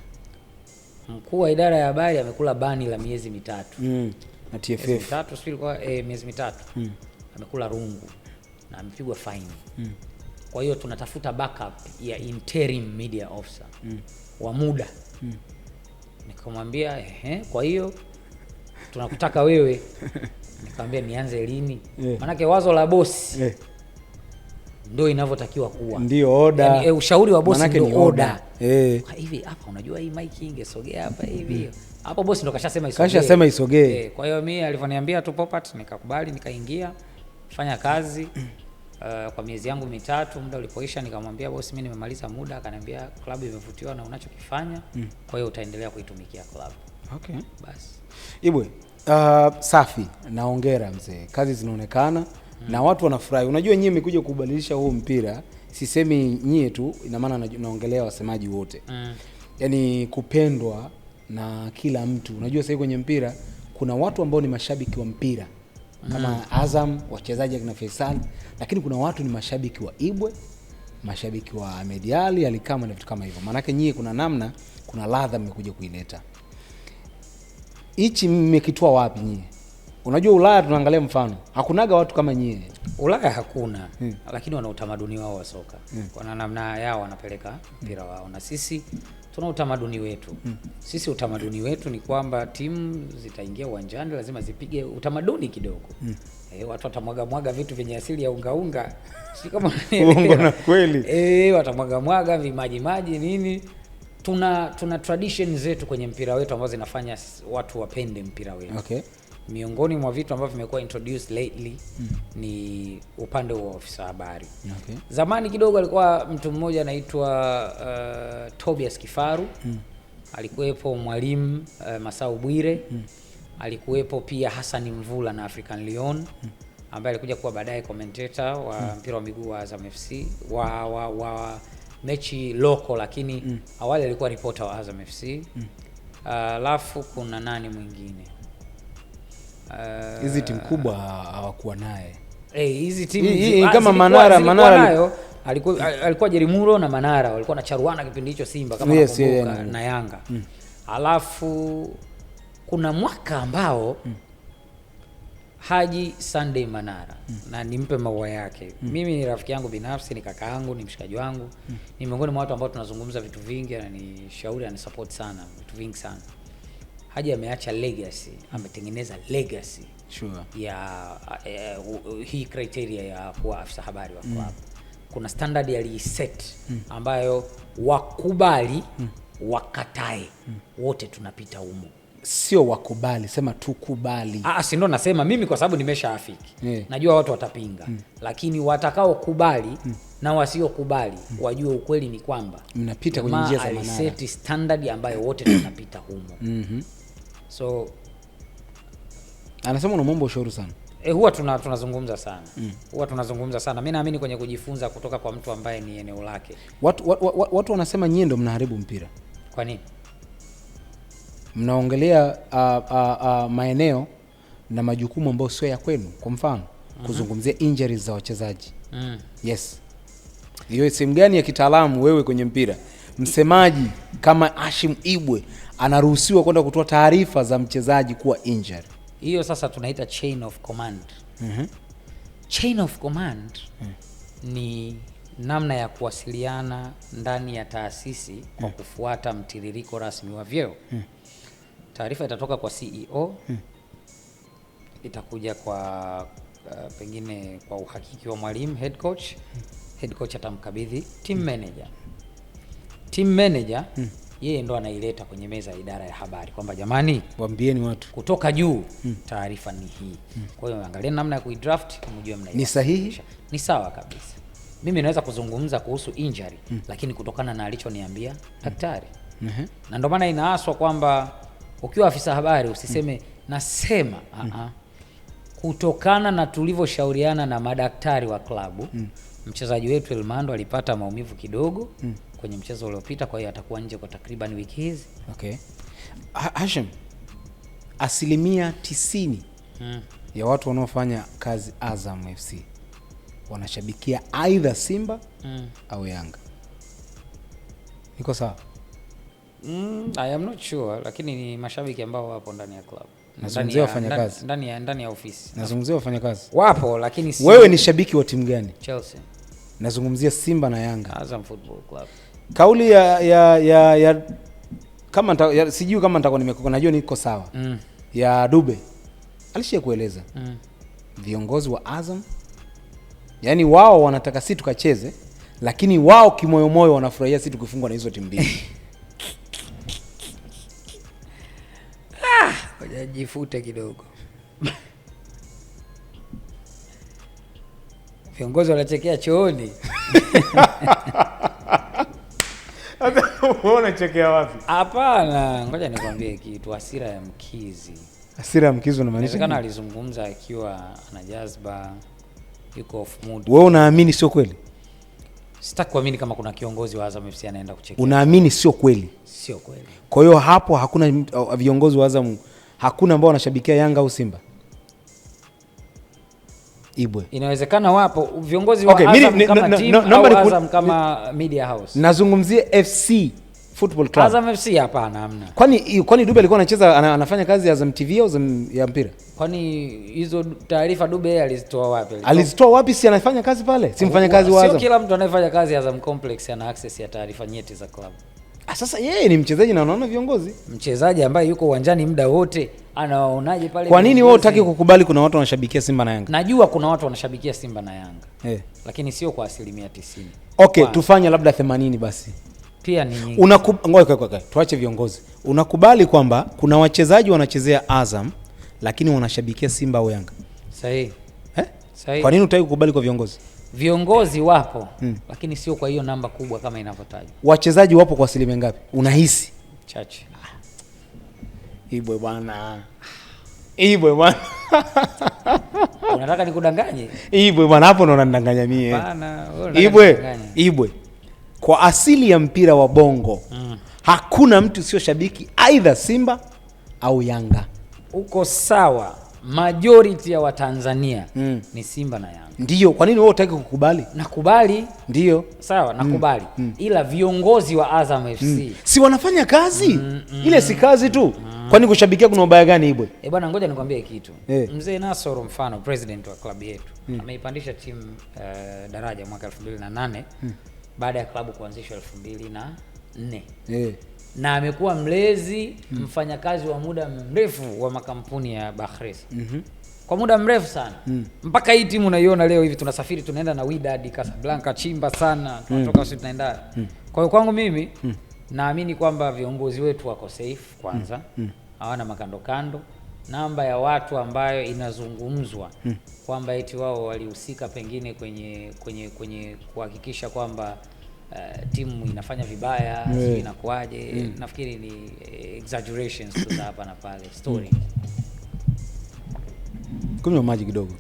Mkuu wa idara ya habari amekula bani la miezi 3. Na TFF. Miezi 3. Amekula rungu na amepigwa fine. Kwa hiyo tunatafuta backup ya interim media officer wa muda. Nikamwambia kwa hiyo tunakutaka wewe. Nikamwambia nianze lini? Maana wazo la bosi ndio inavyotakiwa kuwa. Ndio order. Yani, ushauri wa bosi ndio order. Hivi hapa unajua hii mic ingesogea hapa hivi. Hapo bosi ndo kashasema isogee. Kwa hiyo mimi alivyoniambia tu Popat nikakubali, nikaingia fanya kazi kwa miezi yangu 3. Muda ulipoisha nikamwambia bosi mimi nimemaliza muda. Akaniambia klabu imevutiwa na unachokifanya, kwa hiyo utaendelea kuitumikia klabu. Okay. Basi. Ibwe, safi, naongera mzee. Kazi zinaonekana na watu wanafurahi. Unajua nyie mmekuja kubadilisha huu mpira. Sisemi nyie tu, ina maana naongelea wasemaji wote. Yaani kupendwa na kila mtu. Unajua sasa kwenye mpira kuna watu ambao ni mashabiki wa mpira kama Azam, wachezaji kina Faisal, lakini kuna watu ni mashabiki wa Ibwe, mashabiki wa Ahmed Ally, Alikama na vitu kama hivyo. Maana yake nyie kuna ladha mmekuja kuileta. Hichi mmekitoa wapi nyie? Unajua Ulaya tunaangalia mfano. Hakunaga watu kama nyie. Ulaya hakuna, lakini wana utamaduni wao wa soka. Kwa namna yao wanapeleka mpira wao, na sisi tuna utamaduni wetu. Sisi utamaduni wetu ni kwamba timu zitaingia uwanjani lazima zipige utamaduni kidogo. Watu watamwaga vitu vyenye asili ya unga. Si kama uongo na kweli. Watamwaga vimaji nini. Tuna tradition zetu kwenye mpira wetu ambazo zinafanya watu wapende mpira wetu. Okay. Miongoni mwa vitu ambavyo vimekuwa introduced lately ni upande wa ofisa habari. Okay. Zamani kidogo alikuwa mtu mmoja anaitwa Tobias Kifaru. Alikuwepo mwalimu Masau Bwire. Alikuwepo pia Hassan Mvula na African Lyon ambaye alikuja kuwa baadaye commentator wa mpira wa miguu wa Azam FC wa mechi local, lakini awali alikuwa reporter wa Azam FC. Alafu kuna nani mwingine? Hizi timu kubwa hawakuwa naye. Hizi timu kama Manara alikuwa Jerimuro na Manara walikuwa na charuana kipindi hicho Simba kama nakumbuka, na Yanga. Alafu kuna mwaka ambao Haji Sunday Manara na nimpe maua yake. Mimi ni rafiki yangu binafsi, ni kaka yangu, ni mshikaji wangu. Ni miongoni mwa watu ambao tunazungumza vitu vingi, na ni shauri na support sana vitu vingi sana. Haji ameacha legacy, ametengeneza legacy ya hii criteria ya kuwa afisa habari wa club. Kuna standard aliset ambayo wakubali wakatae wote tunapita humo. Sio wakubali, sema tukubali. Si ndo nasema mimi kwa sababu nimeshaafiki. Najua watu watapinga. Lakini watakao kubali na wasio kubali wajue ukweli ni kwamba mnapita kwenye njia za Manara. Aliseti standard ambayo wote tunapita humo. So anasema una mambo ushauri sana. Huwa tunazungumza sana. Huwa tunazungumza sana. Mimi naamini kwenye kujifunza kutoka kwa mtu ambaye ni eneo lake. Watu wanasema nyie ndo mnaharibu mpira. Kwa nini? Mnaongelea maeneo na majukumu ambayo sio ya kwenu. Kwa mfano, kuzungumzia injuries za wachezaji. Yes. Hiyo sehemu gani ya kitaalamu wewe kwenye mpira? Msemaji kama Hashim Ibwe anaruhusiwa kwenda kutoa taarifa za mchezaji kuwa injured. Hiyo sasa tunaita chain of command. Chain of command ni namna ya kuwasiliana ndani ya taasisi kwa kufuata mtiririko rasmi wa vyeo. Taarifa itatoka kwa CEO, itakuja kwa pengine kwa uhakiki wa mwalimu, head coach. Head coach atamkabidhi team manager. Team manager yeye ndo anaileta kwenye meza ya idara ya habari kwamba jamani, waambieni watu kutoka juu taarifa ni hii. Kwa hiyo angalia namna ya kuidraft, mjue mnaiona ni sahihi, ni sawa kabisa. Mimi naweza kuzungumza kuhusu injury lakini kutokana na alichoniambia daktari. Na ndio maana inaaswa kwamba ukiwa afisa habari usiseme nasema kutokana na tulivyoshauriana na madaktari wa klabu, mchezaji wetu Elmando alipata maumivu kidogo kwenye mchezo uliopita, kwa hiyo atakuwa nje kwa takriban wiki hizi. Okay. Hashim, 90% ya watu wanaofanya kazi Azam FC wanashabikia either Simba au Yanga. Niko sawa? I am not sure, lakini ni mashabiki ambao wapo ndani ya club. Nazungumzia wafanyakazi. Ndani ya ofisi. Nazungumzia wafanyakazi. Wapo lakini si. Wewe ni shabiki wa timu gani? Chelsea. Nazungumzia Simba na Yanga. Azam Football Club. Kauli ya kama sijui kama nitakuwa nimekuwa, najua niko sawa. Ya Dube. Alishia kueleza. Viongozi wa Azam, yani wao wanataka sisi tukacheze, lakini wao kimoyomoyo wanafurahia sisi tukifungwa na hizo timu mbili. Jifute kidogo. Viongozi wanachekea chooni. Unaona chekea wapi? Hapana, ngoja nikwambie kitu, hasira ya mkizi. Hasira ya mkizi unamaanisha nini? Kana alizungumza akiwa ana jazba, yuko off mood. Wewe unaamini sio kweli? Sitaki kuamini kama kuna kiongozi wa Azam FC anaenda kuchekea. Unaamini sio kweli? Sio kweli. Kwa hiyo hapo hakuna viongozi wa Azam, hakuna ambao wanashabikia Yanga au Simba? Ibwe. Inawezekana wapo viongozi wa Azam kama team au Azam kama media house. Nazungumzia FC Football Club. Azam FC hapana, hamna. Kwani Dube alikuwa anacheza anafanya kazi ya Azam TV au ya mpira? Kwani hizo taarifa Dube alizitoa wapi? Alizitoa wapi? Si anafanya kazi pale? Si mfanya kazi wa Azam? Sio kila mtu anayefanya kazi ya Azam Complex ana access ya taarifa nyeti za club. Sasa yeye ni mchezaji na anaona viongozi. Mchezaji ambaye yuko uwanjani muda wote anawaonaje pale? Kwa nini wewe hutaki kukubali kuna watu wanashabikia Simba na Yanga? Najua kuna watu wanashabikia Simba na Yanga. Lakini sio kwa 90%. Okay, tufanye labda 80 basi. Pia ni nyingi. Ngoja tuache viongozi. Unakubali kwamba kuna wachezaji wanachezea Azam lakini wanashabikia Simba au Yanga? Sahihi. Sahihi. Kwa nini hutaki kukubali kwa viongozi? Viongozi wapo, lakini sio kwa hiyo namba kubwa kama inavyotajwa. Wachezaji wapo kwa asilimia ngapi? Unahisi? Chache. Ibwe bwana. Ibwe bwana. Unataka nikudanganye? Ibwe bwana, hapo ndo unanidanganya mie. Bana, Ibwe. Kwa asili ya mpira wa bongo, hakuna mtu sio shabiki either Simba au Yanga. Uko sawa. Majority ya Watanzania ni Simba na Yanga. Ndiyo, kwa nini wewe hutaki kukubali? Nakubali. Ndiyo. Sawa, nakubali. Ila viongozi wa Azam FC si wanafanya kazi? Ile si kazi tu. Kwani kushabikia kuna ubaya gani Ibwe? Bwana, ngoja nikwambie kitu. Mzee Nasoro mfano, president wa klabu yetu, ameipandisha timu daraja mwaka 2008 baada ya klabu kuanzishwa 2004. Na amekuwa mlezi, mfanyakazi wa muda mrefu wa makampuni ya Bahresa. Kwa muda mrefu sana. Mpaka hii timu unaiona leo hivi tunasafiri tunaenda na Wydad Casablanca, chimba sana, tunatoka sisi tunaenda. Kwa hiyo kwangu mimi naamini kwamba viongozi wetu wako safe kwanza. Hawana makando kando. Namba ya watu ambayo inazungumzwa kwamba eti wao walihusika pengine kwenye kuhakikisha kwamba timu inafanya vibaya, inakuaje, nafikiri ni exaggerations tu hapa na pale story. Kunywa maji kidogo.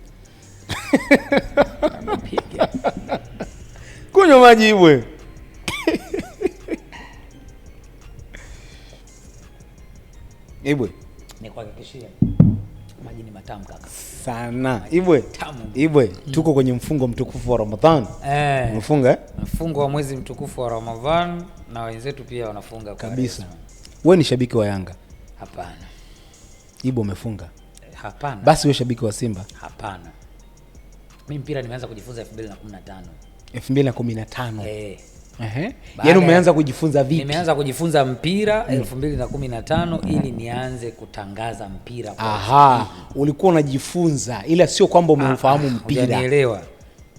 Kunywa maji Ibwe. Ibwe. Nikuhakikishia maji ni matamu kaka. Sana. Ibwe, tuko kwenye mfungo mtukufu wa Ramadhan. Umefunga? Mfungo wa mwezi mtukufu wa Ramadhan na wenzetu pia wanafunga kabisa. Wewe ni shabiki wa Yanga? Hapana. Ibwe umefunga? Hapana. Basi wewe shabiki wa Simba? Hapana. Mimi mpira nimeanza kujifunza 2015. 2015. Yaani umeanza kujifunza vipi? Nimeanza kujifunza mpira 2015 ili nianze kutangaza mpira kwa. Aha, ulikuwa unajifunza ila sio kwamba umeufahamu mpira. Hujanielewa.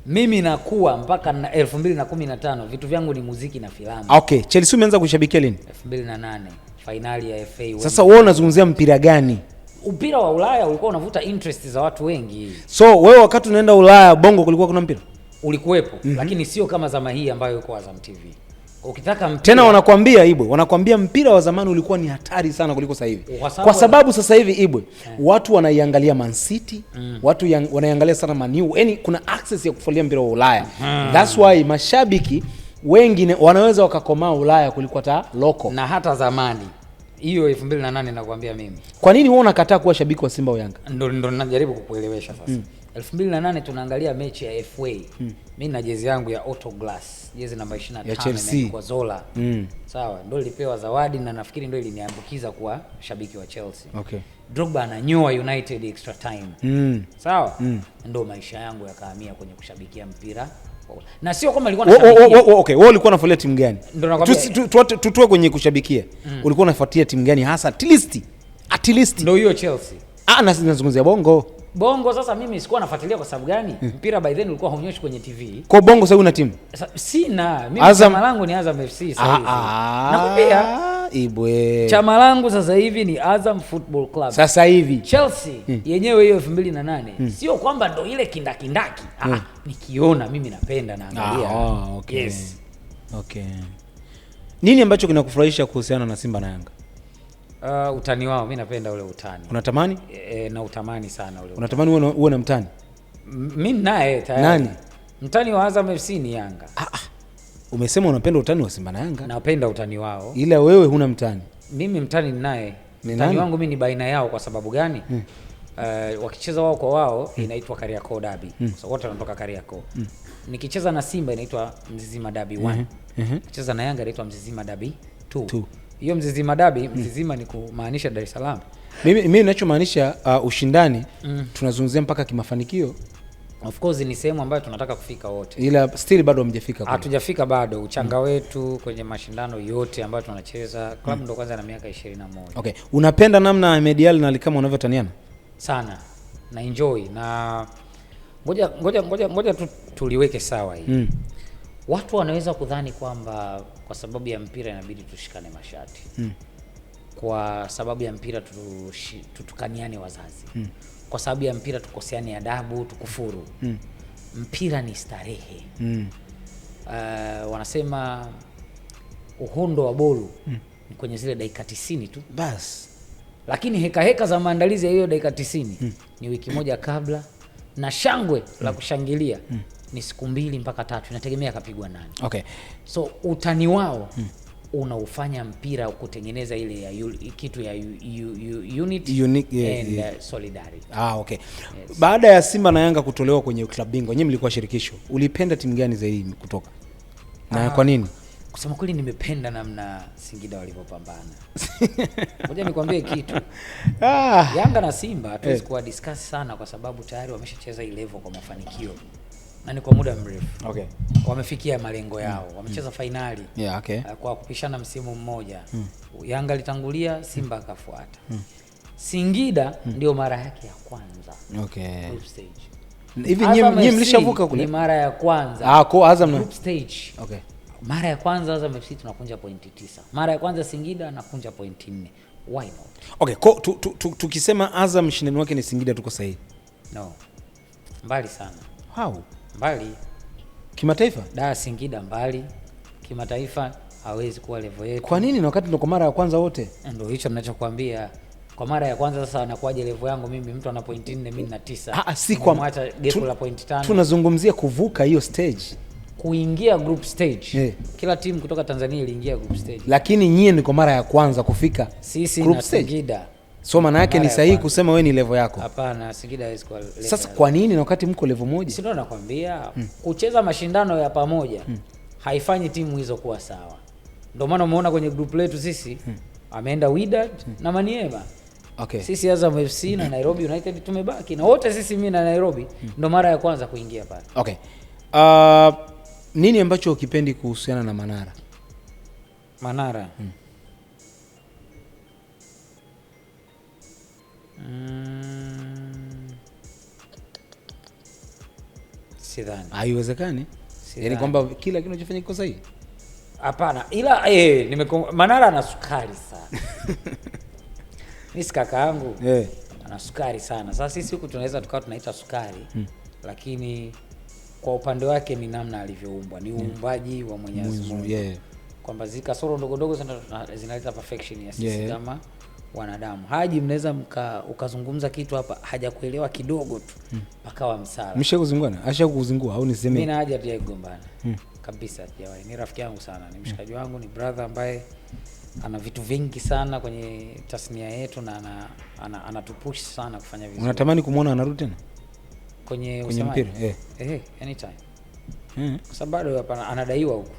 Mimi nakuwa mpaka 2015 vitu vyangu ni muziki na filamu. Okay, Chelsea umeanza kushabikia lini? 2008, finali ya FA. Sasa wewe unazungumzia mpira gani? Mpira wa Ulaya ulikuwa unavuta interest za watu wengi. So wewe wakati unaenda Ulaya Bongo kulikuwa kuna mpira? Ulikuwepo, lakini sio kama zama hii ambayo yuko Azam TV. Ukitaka mpira tena wanakuambia Ibwe, wanakuambia mpira wa zamani ulikuwa ni hatari sana kuliko sasa hivi. Kwa sababu sasa hivi Ibwe, watu wanaiangalia Man City, watu wanaiangalia sana Man U. Yaani kuna access ya kufuatilia mpira wa Ulaya. That's why mashabiki wengi wanaweza wakakomaa Ulaya kuliko hata loko. Na hata zamani. Hiyo 2008 nakwambia mimi. Kwa nini wewe unakataa kuwa shabiki wa Simba au Yanga? Ndo najaribu kukuelewesha sasa. 2008 tunaangalia mechi ya FA. Mimi na jezi yangu ya Auto Glass, jezi namba 25 kwa Zola. Sawa, ndio nilipewa zawadi na nafikiri ndio iliniambukiza kuwa shabiki wa Chelsea. Okay. Drogba ananyoa United extra time. Sawa? Ndio maisha yangu yakahamia kwenye kushabikia mpira. Na sio kama nilikuwa nashabikia. Okay, wewe ulikuwa unafuatilia timu gani? Tutue kwenye kushabikia. Ulikuwa unafuatilia timu gani hasa? At least. Ndio hiyo Chelsea. Nazungumzia Bongo sasa mimi sikuwa nafuatilia kwa sababu gani? Mpira by then ulikuwa haunyoshi kwenye TV. Kwa Bongo sasa una timu? Sina. Mimi chama langu ni Azam FC sasa hivi. Nakwambia Ibwe. Chama langu sasa hivi ni Azam Football Club. Sasa hivi Chelsea yenyewe hiyo 2008. Sio kwamba ndo ile kindakindaki. Nikiona mimi napenda naangalia. Okay. Yes. Okay. Nini ambacho kinakufurahisha kuhusiana na Simba na Yanga? Utani wao, mimi napenda ule utani. Unatamani? Na utamani sana ule. Unatamani uwe na mtani? Mimi naye tayari. Nani? Mtani wa Azam FC ni Yanga. Umesema unapenda utani wa Simba na Yanga? Napenda utani wao. Ila wewe huna mtani? Mimi mtani ninaye. Mtani wangu mimi ni baina yao kwa sababu gani? Wakicheza wao kwa wao inaitwa Kariakoo Derby. So wote wanatoka Kariakoo. Nikicheza na Simba inaitwa Mzizima Derby 1. Nikicheza na Yanga inaitwa Mzizima Derby 2. Hiyo Mzizima Derby, Mzizima ni kumaanisha Dar es Salaam. Mimi ninachomaanisha ushindani tunazungumzia mpaka kimafanikio. Of course ni sehemu ambayo tunataka kufika wote. Ila still bado hamjafika. Hatujafika bado. Uchanga wetu kwenye mashindano yote ambayo tunacheza, klabu ndo kwanza na miaka 21. Okay. Unapenda namna Ahmed Ally na Ally Kamwe wanavyotaniana? Sana. Na enjoy na ngoja tuliweke sawa hii. Watu wanaweza kudhani kwamba kwa sababu ya mpira inabidi tushikane mashati. Kwa sababu ya mpira tutukaniane wazazi. Kwa sababu ya mpira tukoseane adabu, tukufuru. Mpira ni starehe. Wanasema uhondo wa bolu ni kwenye zile dakika 90 tu. Bas. Lakini heka za maandalizi ya hiyo dakika 90 ni wiki moja kabla, na shangwe la kushangilia ni siku 2 mpaka 3, inategemea kapigwa nani. Okay. So utani wao unaufanya mpira kutengeneza ile ya kitu ya unity and solidarity. Okay. Yes. Baada ya Simba na Yanga kutolewa kwenye klabu bingwa, nyinyi mlikuwa shirikisho. Ulipenda timu gani zaidi kutoka? Na kwa nini? Kusema kweli nimependa namna Singida walivyopambana. Ngoja nikwambie kitu. Yanga na Simba hatuwezi kuwa discuss sana kwa sababu tayari wameshacheza ile level kwa mafanikio. Na ni kwa muda mrefu. Okay. Wamefikia malengo yao. Wamecheza finali. Yeah, okay. Kwa kupishana msimu mmoja. Yanga litangulia, Simba akafuata. Singida ndio mara yake ya kwanza. Okay. Group stage. Hivi nyinyi mlishavuka kule? Ni mara ya kwanza. Kwa Azam group stage. Okay. Mara ya kwanza Azam FC tunakunja pointi 9. Mara ya kwanza Singida anakunja pointi 4. Why not? Okay, tukisema Azam shindani wake ni Singida tuko sahihi? No. Mbali sana. How? Mbali. Kimataifa? Singida mbali. Kimataifa hawezi kuwa level yetu. Kwa nini na wakati ndo kwa mara ya kwanza wote? Ndio hicho ninachokuambia. Kwa mara ya kwanza sasa anakuaje level yangu mimi, mtu ana point 4 mimi na 9. Si kwa mwacha gap la point 5. Tunazungumzia kuvuka hiyo stage. Kuingia group stage. Kila timu kutoka Tanzania iliingia group stage. Lakini nyie ni kwa mara ya kwanza kufika sisi group na stage. Singida. So maana yake ni sahihi kusema wewe ni level yako. Hapana, Singida haiwezi kwa level. Sasa kwa nini na wakati mko level moja? Si ndio nakwambia, kucheza mashindano ya pamoja haifanyi timu hizo kuwa sawa. Ndio maana umeona kwenye group letu sisi ameenda Wydad na Maniema. Okay. Sisi Azam FC na Nairobi United tumebaki na wote sisi, mimi na Nairobi ndio mara ya kwanza kuingia pale. Okay. Nini ambacho ukipendi kuhusiana na Manara? Manara. Sidhani. Haiwezekani. Yaani kwamba kila kitu kinachofanyika kiko sahihi? Hapana, ila Manara ana sukari sana. Mimi kaka yangu ana sukari sana. Sasa sisi huku tunaweza tukawa tunaita sukari, lakini kwa upande wake ni namna alivyoumbwa, ni uumbaji wa Mwenyezi Mungu. Kwamba kasoro ndogo ndogo zinaleta perfection ya sisi kama wanadamu. Haji mnaweza ukazungumza kitu hapa hajakuelewa kidogo tu pakawa msala. Mshakuzungana? Ashakuzingua au niseme? Mimi na Haji hatujagombana. Kabisa hatujawahi. Ni rafiki yangu sana, ni mshikaji wangu, ni brother ambaye ana vitu vingi sana kwenye tasnia yetu na anatupush sana kufanya vizuri. Unatamani kumuona anarudi tena kwenye mpira? Anytime. Kwa sababu bado hapa anadaiwa huko.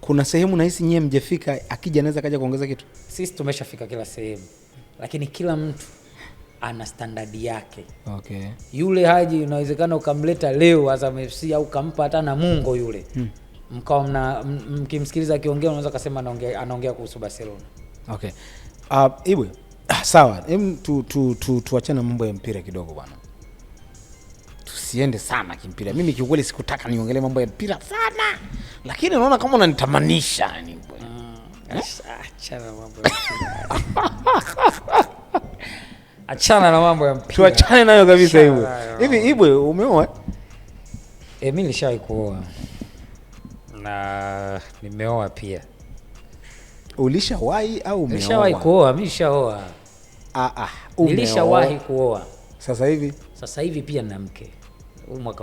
Kuna sehemu nahisi nyie mjefika, akija anaweza kaja kuongeza kitu. Sisi tumeshafika kila sehemu. Lakini kila mtu ana standard yake. Okay. Yule Haji unawezekana ukamleta leo Azam FC au kampa hata na Mungo yule. Mkao mkimsikiliza akiongea unaweza kusema anaongea kuhusu Barcelona. Okay. Ibwe. Sawa. Tuachane mambo ya mpira kidogo bwana. Tusiende sana kimpira. Mimi kiukweli sikutaka niongelee mambo ya mpira sana. Lakini naona kama unanitamanisha yani. Achana mambo ya mpira. Achana na mambo ya mpira. Tuachane nayo kabisa Ibwe. Hivi Ibwe umeoa? Mimi nilishawahi kuoa. Na nimeoa pia. Ulishawahi au umeoa? Nilishawahi kuoa, mimi nishaoa. Nilishawahi kuoa. Sasa hivi pia nina mke.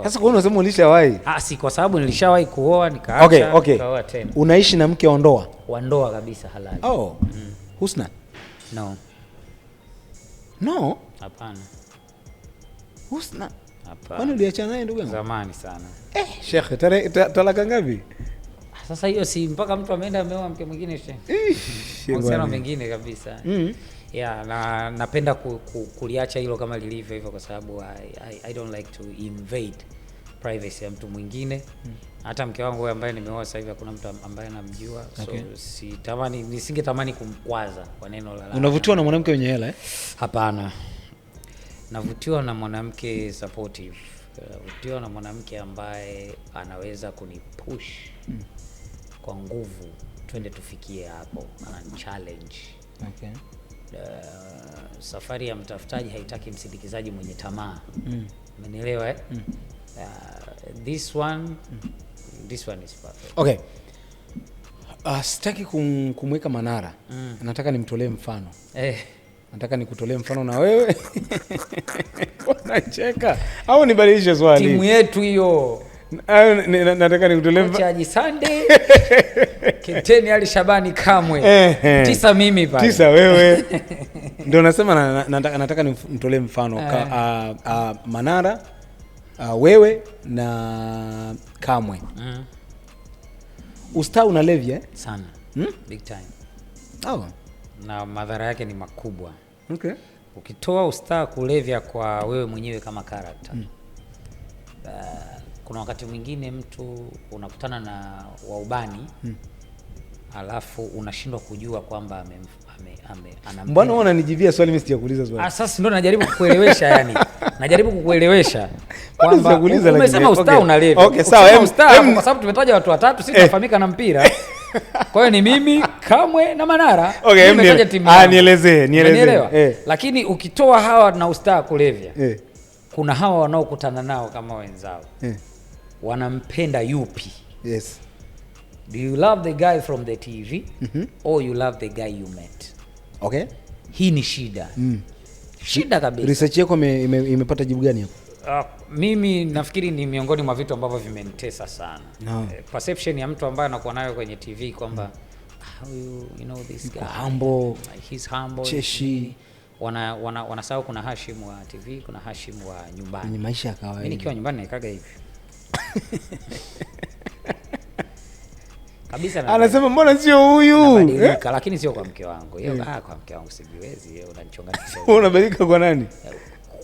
Sasa kwa nini unasema ulishawahi? Si kwa sababu nilishawahi kuoa nikaacha nikaoa tena. Unaishi na mke wa ndoa? Wa ndoa kabisa halali. Husna? No? Hapana. Husna? Hapana. Kwani uliachana naye ndugu yangu? Zamani sana. Sheikh, talaka ngapi? Sasa hiyo si mpaka mtu ameenda ameoa mke mwingine Sheikh. Mahusiano mengine kabisa. Na napenda kuliacha hilo kama lilivyo hivyo kwa sababu I don't like to invade privacy ya mtu mwingine. Hata mke wangu ambaye nimeoa sasa hivi hakuna mtu ambaye anamjua. So nisingetamani kumkwaza kwa neno la. Unavutiwa na mwanamke mwenye hela Hapana. Navutiwa na mwanamke supportive. Navutiwa na mwanamke ambaye anaweza kunipush kwa nguvu twende tufikie hapo, ana challenge. Okay. Safari ya mtafutaji haitaki msindikizaji mwenye tamaa. Umenielewa this one is perfect. Okay. Sitaki kumweka Manara. Nataka nimtolee mfano. Nataka nikutolee mfano na wewe. Unacheka au nibadilishe swali? Timu yetu hiyo. Nataka nikutolee mfano. Haji Sunday. Keteni Ali Shabani Kamwe. 9 mimi pale. 9 wewe. Ndio nasema nataka nimtolee mfano Manara, wewe na Kamwe. Ustaa unalevya sana. Big time. Na madhara yake ni makubwa. Okay. Ukitoa ustaa kulevya kwa wewe mwenyewe kama character. Kuna wakati mwingine mtu unakutana na waubani alafu unashindwa kujua kwamba ana. Mbona unanijibia swali mimi sijakuuliza swali? Sasa ndio najaribu kukuelewesha yani. Najaribu kukuelewesha kwamba umesema ustaa unalevya. Okay, sawa. Kwa sababu tumetaja watu watatu sisi tunafahamika na mpira. Kwa hiyo ni mimi, Kamwe na Manara. Nimetaja timu. Nielezee. Lakini ukitoa hawa na ustaa kulevya. Kuna hawa wanaokutana nao kama wenzao. Wanampenda yupi? Yes. Do you love the guy from the TV or you love the guy you met? Okay. Hii ni shida. Shida kabisa. Research yako imepata jibu gani hapo? Mimi nafikiri ni miongoni mwa vitu ambavyo vimenitesa sana. No. Perception ya mtu ambaye anakuwa nayo kwenye TV kwamba you know this guy humble, he's humble, cheshi. Wanasahau kuna Hashim wa TV, kuna Hashim wa nyumbani. Ni maisha ya kawaida. Mimi nikiwa nyumbani naikaga hivi. Kabisa anasema mbona sio huyu? Lakini sio kwa mke wangu. Kwa mke wangu sijiwezi, unanichonganisha. Unabadilika kwa nani?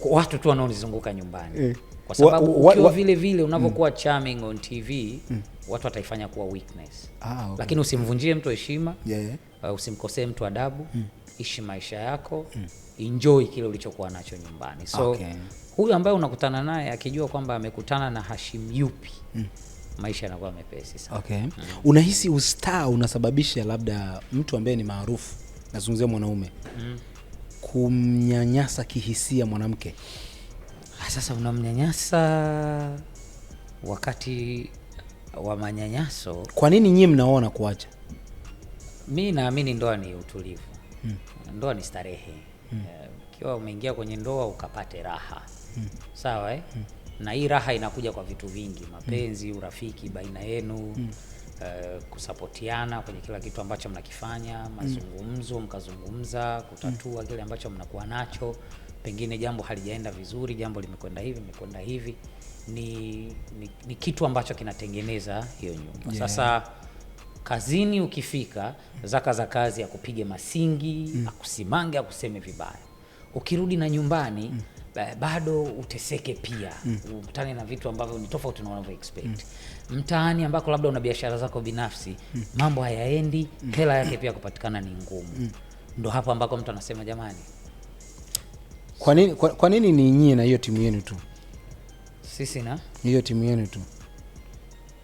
Watu tu wanaonizunguka nyumbani. Kwa sababu ukiwa vile vile unapokuwa charming on TV, watu wataifanya kuwa weakness. Okay. Lakini usimvunjie mtu heshima. Usimkosee mtu adabu. Ishi maisha yako. Enjoy kile ulichokuwa nacho nyumbani. So huyu ambaye unakutana naye akijua kwamba amekutana na Hashim yupi, maisha yanakuwa mepesi sana. Unahisi ustaa unasababisha labda mtu ambaye ni maarufu, nazungumzia mwanaume, kumnyanyasa kihisia mwanamke? Sasa unamnyanyasa wakati wa manyanyaso. Kwa nini nyinyi mnaona kuacha? Mimi naamini ndoa ni utulivu. Ndoa ni starehe. Ukiwa umeingia kwenye ndoa ukapate raha. Sawa na hii raha inakuja kwa vitu vingi, mapenzi, urafiki baina yenu, kusapotiana kwenye kila kitu ambacho mnakifanya, mazungumzo, mkazungumza, kutatua kile ambacho mnakuwa nacho. Pengine jambo halijaenda vizuri, jambo limekwenda hivi, ni kitu ambacho kinatengeneza hiyo nyumba. Sasa kazini ukifika, zaka za kazi ya kupige masingi, akusimange, akuseme vibaya. Ukirudi na nyumbani, bado uteseke pia. Ukutane na vitu ambavyo ni tofauti na unavyo expect. Mtaani ambako labda una biashara zako binafsi, mambo hayaendi, hela yake pia kupatikana ni ngumu. Ndio hapo ambako mtu anasema jamani, kwa nini ni nyinyi na hiyo timu yenu tu? Sisi na hiyo timu yenu tu.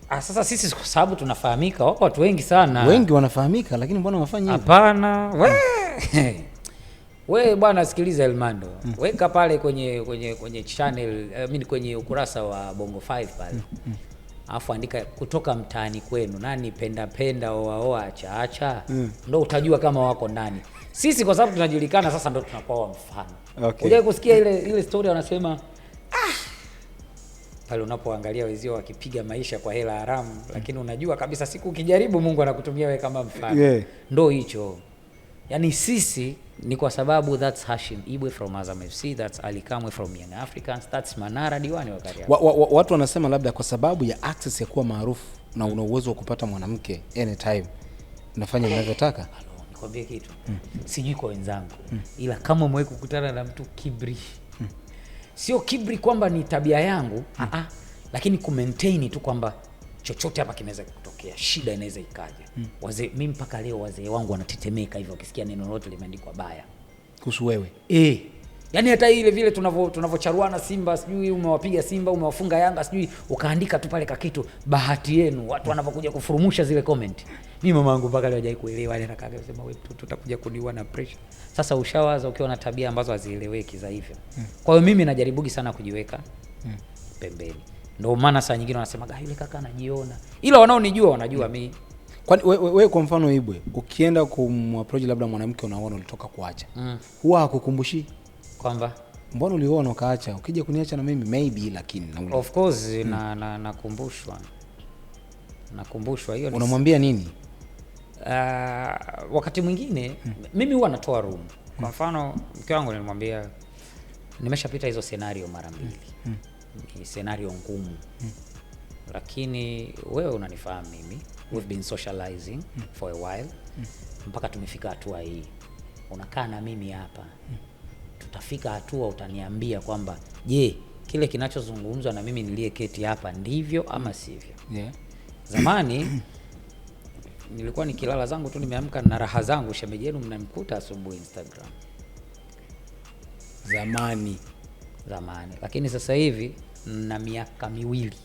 Sasa sisi kwa sababu tunafahamika, wako watu wengi sana. Wengi wanafahamika, lakini mbona wafanya hivyo? Hapana, wewe bwana sikiliza Elmando. Weka pale kwenye channel, kwenye ukurasa wa Bongo 5 pale. Alafu andika kutoka mtaani kwenu, nani penda oa acha. Ndio utajua kama wako ndani. Sisi kwa sababu tunajulikana sasa ndio tunakuwa mfano. Unajua kusikia ile story wanasema pale unapoangalia wenzio wakipiga maisha kwa hela haramu, lakini unajua kabisa siku ukijaribu Mungu anakutumia wewe kama mfano. Ndio hicho. Yaani sisi ni kwa sababu that's Hashim Ibwe from Azam FC, that's Ali Kamwe from Young Africans, that's Manara Diwani wa Kariakoo. Watu wanasema labda kwa sababu ya access ya kuwa maarufu na una uwezo wa kupata mwanamke anytime, unafanya unavyotaka. Nikwambie kitu. Sijui kwa wenzangu. Ila kama umewahi kukutana na mtu kibri. Sio kibri kwamba ni tabia yangu, lakini kumaintain tu kwamba chochote hapa kinaweza kutokea, shida inaweza ikaja. Wazee, mimi mpaka leo wazee wangu wanatetemeka hivyo wakisikia neno lolote limeandikwa baya kuhusu wewe. Yaani hata ile vile tunavocharuana Simba, sijui umewapiga Simba, umewafunga Yanga, sijui ukaandika tu pale kakitu, bahati yenu watu wanapokuja kufurumusha zile comment. Mimi mama yangu mpaka leo hajai kuelewa, ile nakaka sema wewe tutakuja kuniua na pressure. Sasa ushawaza ukiwa na tabia ambazo hazieleweki za hivyo. Kwa hiyo mimi najaribugi sana kujiweka pembeni. Ndio maana saa nyingine wanasema yule kaka anajiona. Ila wanaonijua wanajua mimi. Kwani wewe kwa mfano Ibwe, ukienda kumapproach labda mwanamke unaona ulitoka kuacha, huwa hakukumbushi kwamba mbona uliona ukaacha, ukija kuniacha na mimi maybe, lakini na of course nakumbushwa hiyo. Unamwambia nini? Wakati mwingine mimi huwa natoa room. Kwa mfano mke wangu nilimwambia nimeshapita hizo scenario mara mbili. Ni scenario ngumu. Lakini wewe unanifahamu mimi. We've been socializing for a while. Mpaka tumefika hatua hii. Unakaa na mimi hapa. Tutafika hatua utaniambia kwamba je, kile kinachozungumzwa na mimi niliyeketi hapa ndivyo ama sivyo? Zamani nilikuwa nikilala zangu tu nimeamka na raha zangu, shemeji yenu mnamkuta asubuhi Instagram. Zamani. Lakini sasa hivi na miaka miwili.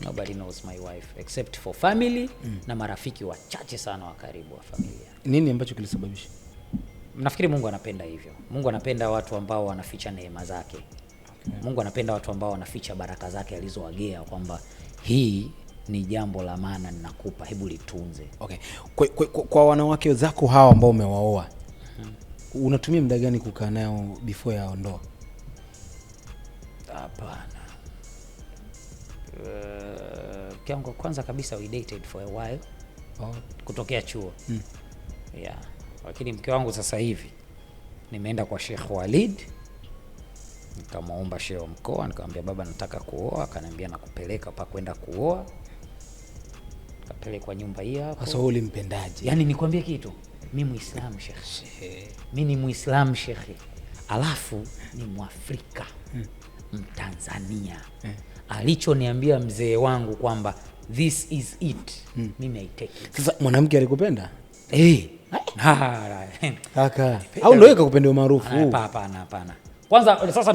Nobody knows my wife except for family na marafiki wachache sana wa karibu wa familia. Nini ambacho kilisababisha? Nafikiri Mungu anapenda hivyo. Mungu anapenda watu ambao wanaficha neema zake. Mungu anapenda watu ambao wanaficha baraka zake alizowagea kwamba hii ni jambo la maana ninakupa, hebu litunze. Kwa wanawake zako hawa ambao umewaoa, Unatumia muda gani kukaa nao before ya ndoa? Hapana. Kiango kwanza kabisa we dated for a while. Kutokea chuo. Yeah. Lakini mke wangu sasa hivi nimeenda kwa Sheikh Walid, nikamwomba shehe wa mkoa, nikamwambia baba nataka kuoa, akaniambia nakupeleka pa kwenda kuoa. Kapelekwa nyumba hii hapo. Sasa wewe mpendaji. Yaani nikwambie kitu, mimi Muislamu Sheikh. Mimi ni Muislamu Sheikh. Alafu ni Mwafrika. Mtanzania. Alichoniambia mzee wangu kwamba this is it. Mimi I take it. Sasa mwanamke alikupenda? Kaka. Au ndio ikakupendea maarufu? Hapana. Kwanza sasa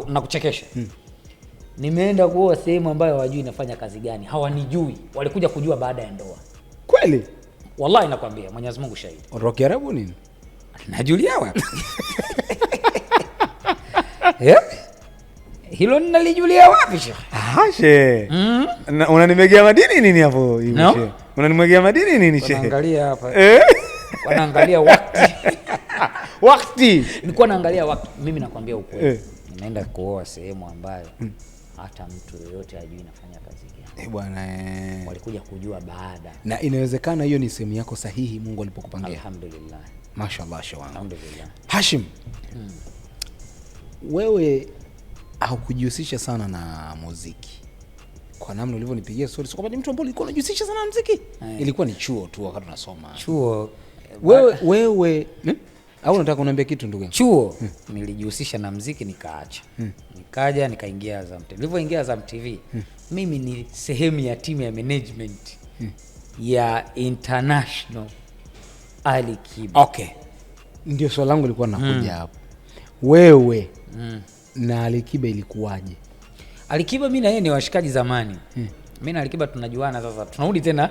nakuchekesha. Nimeenda kuoa sehemu ambayo hawajui nafanya kazi gani. Hawanijui. Walikuja kujua baada ya ndoa. Kweli? Wallahi nakwambia, Mwenyezi Mungu shahidi. Roki Arabu nini? Najulia wapi? Hilo ninalijulia wapi Sheikh? Sheikh. Unanimegea madini nini hapo hivi Sheikh? Unanimegea madini nini Sheikh? Naangalia hapa. Wanaangalia wakati. Nilikuwa naangalia wakati. Mimi nakwambia ukweli. Ninaenda kuoa sehemu ambayo hata mtu yoyote hajui nafanya kazi gani. Bwana walikuja kujua baada. Na inawezekana hiyo ni sehemu yako sahihi Mungu alipokupangia. Alhamdulillah. Mashaallah shawana. Alhamdulillah. Hashim. Wewe haukujihusisha sana na muziki. Kwa namna ulivyonipigia story, sio kwamba ni mtu ambaye alikuwa anajihusisha sana na muziki. Ilikuwa ni chuo tu wakati tunasoma. Chuo. Wewe au unataka kuniambia kitu ndugu yangu? Chuo nilijihusisha na muziki nikaacha. Nikaja nikaingia Azam TV. Nilipoingia Azam TV, mimi ni sehemu ya timu ya management ya International Ali Kiba. Okay. Ndio swali langu lilikuwa nakuja hapo. Wewe na Ali Kiba ilikuwaje? Ali Kiba mimi na yeye ni washikaji zamani. Mimi na Ali Kiba tunajuana sasa. Tunarudi tena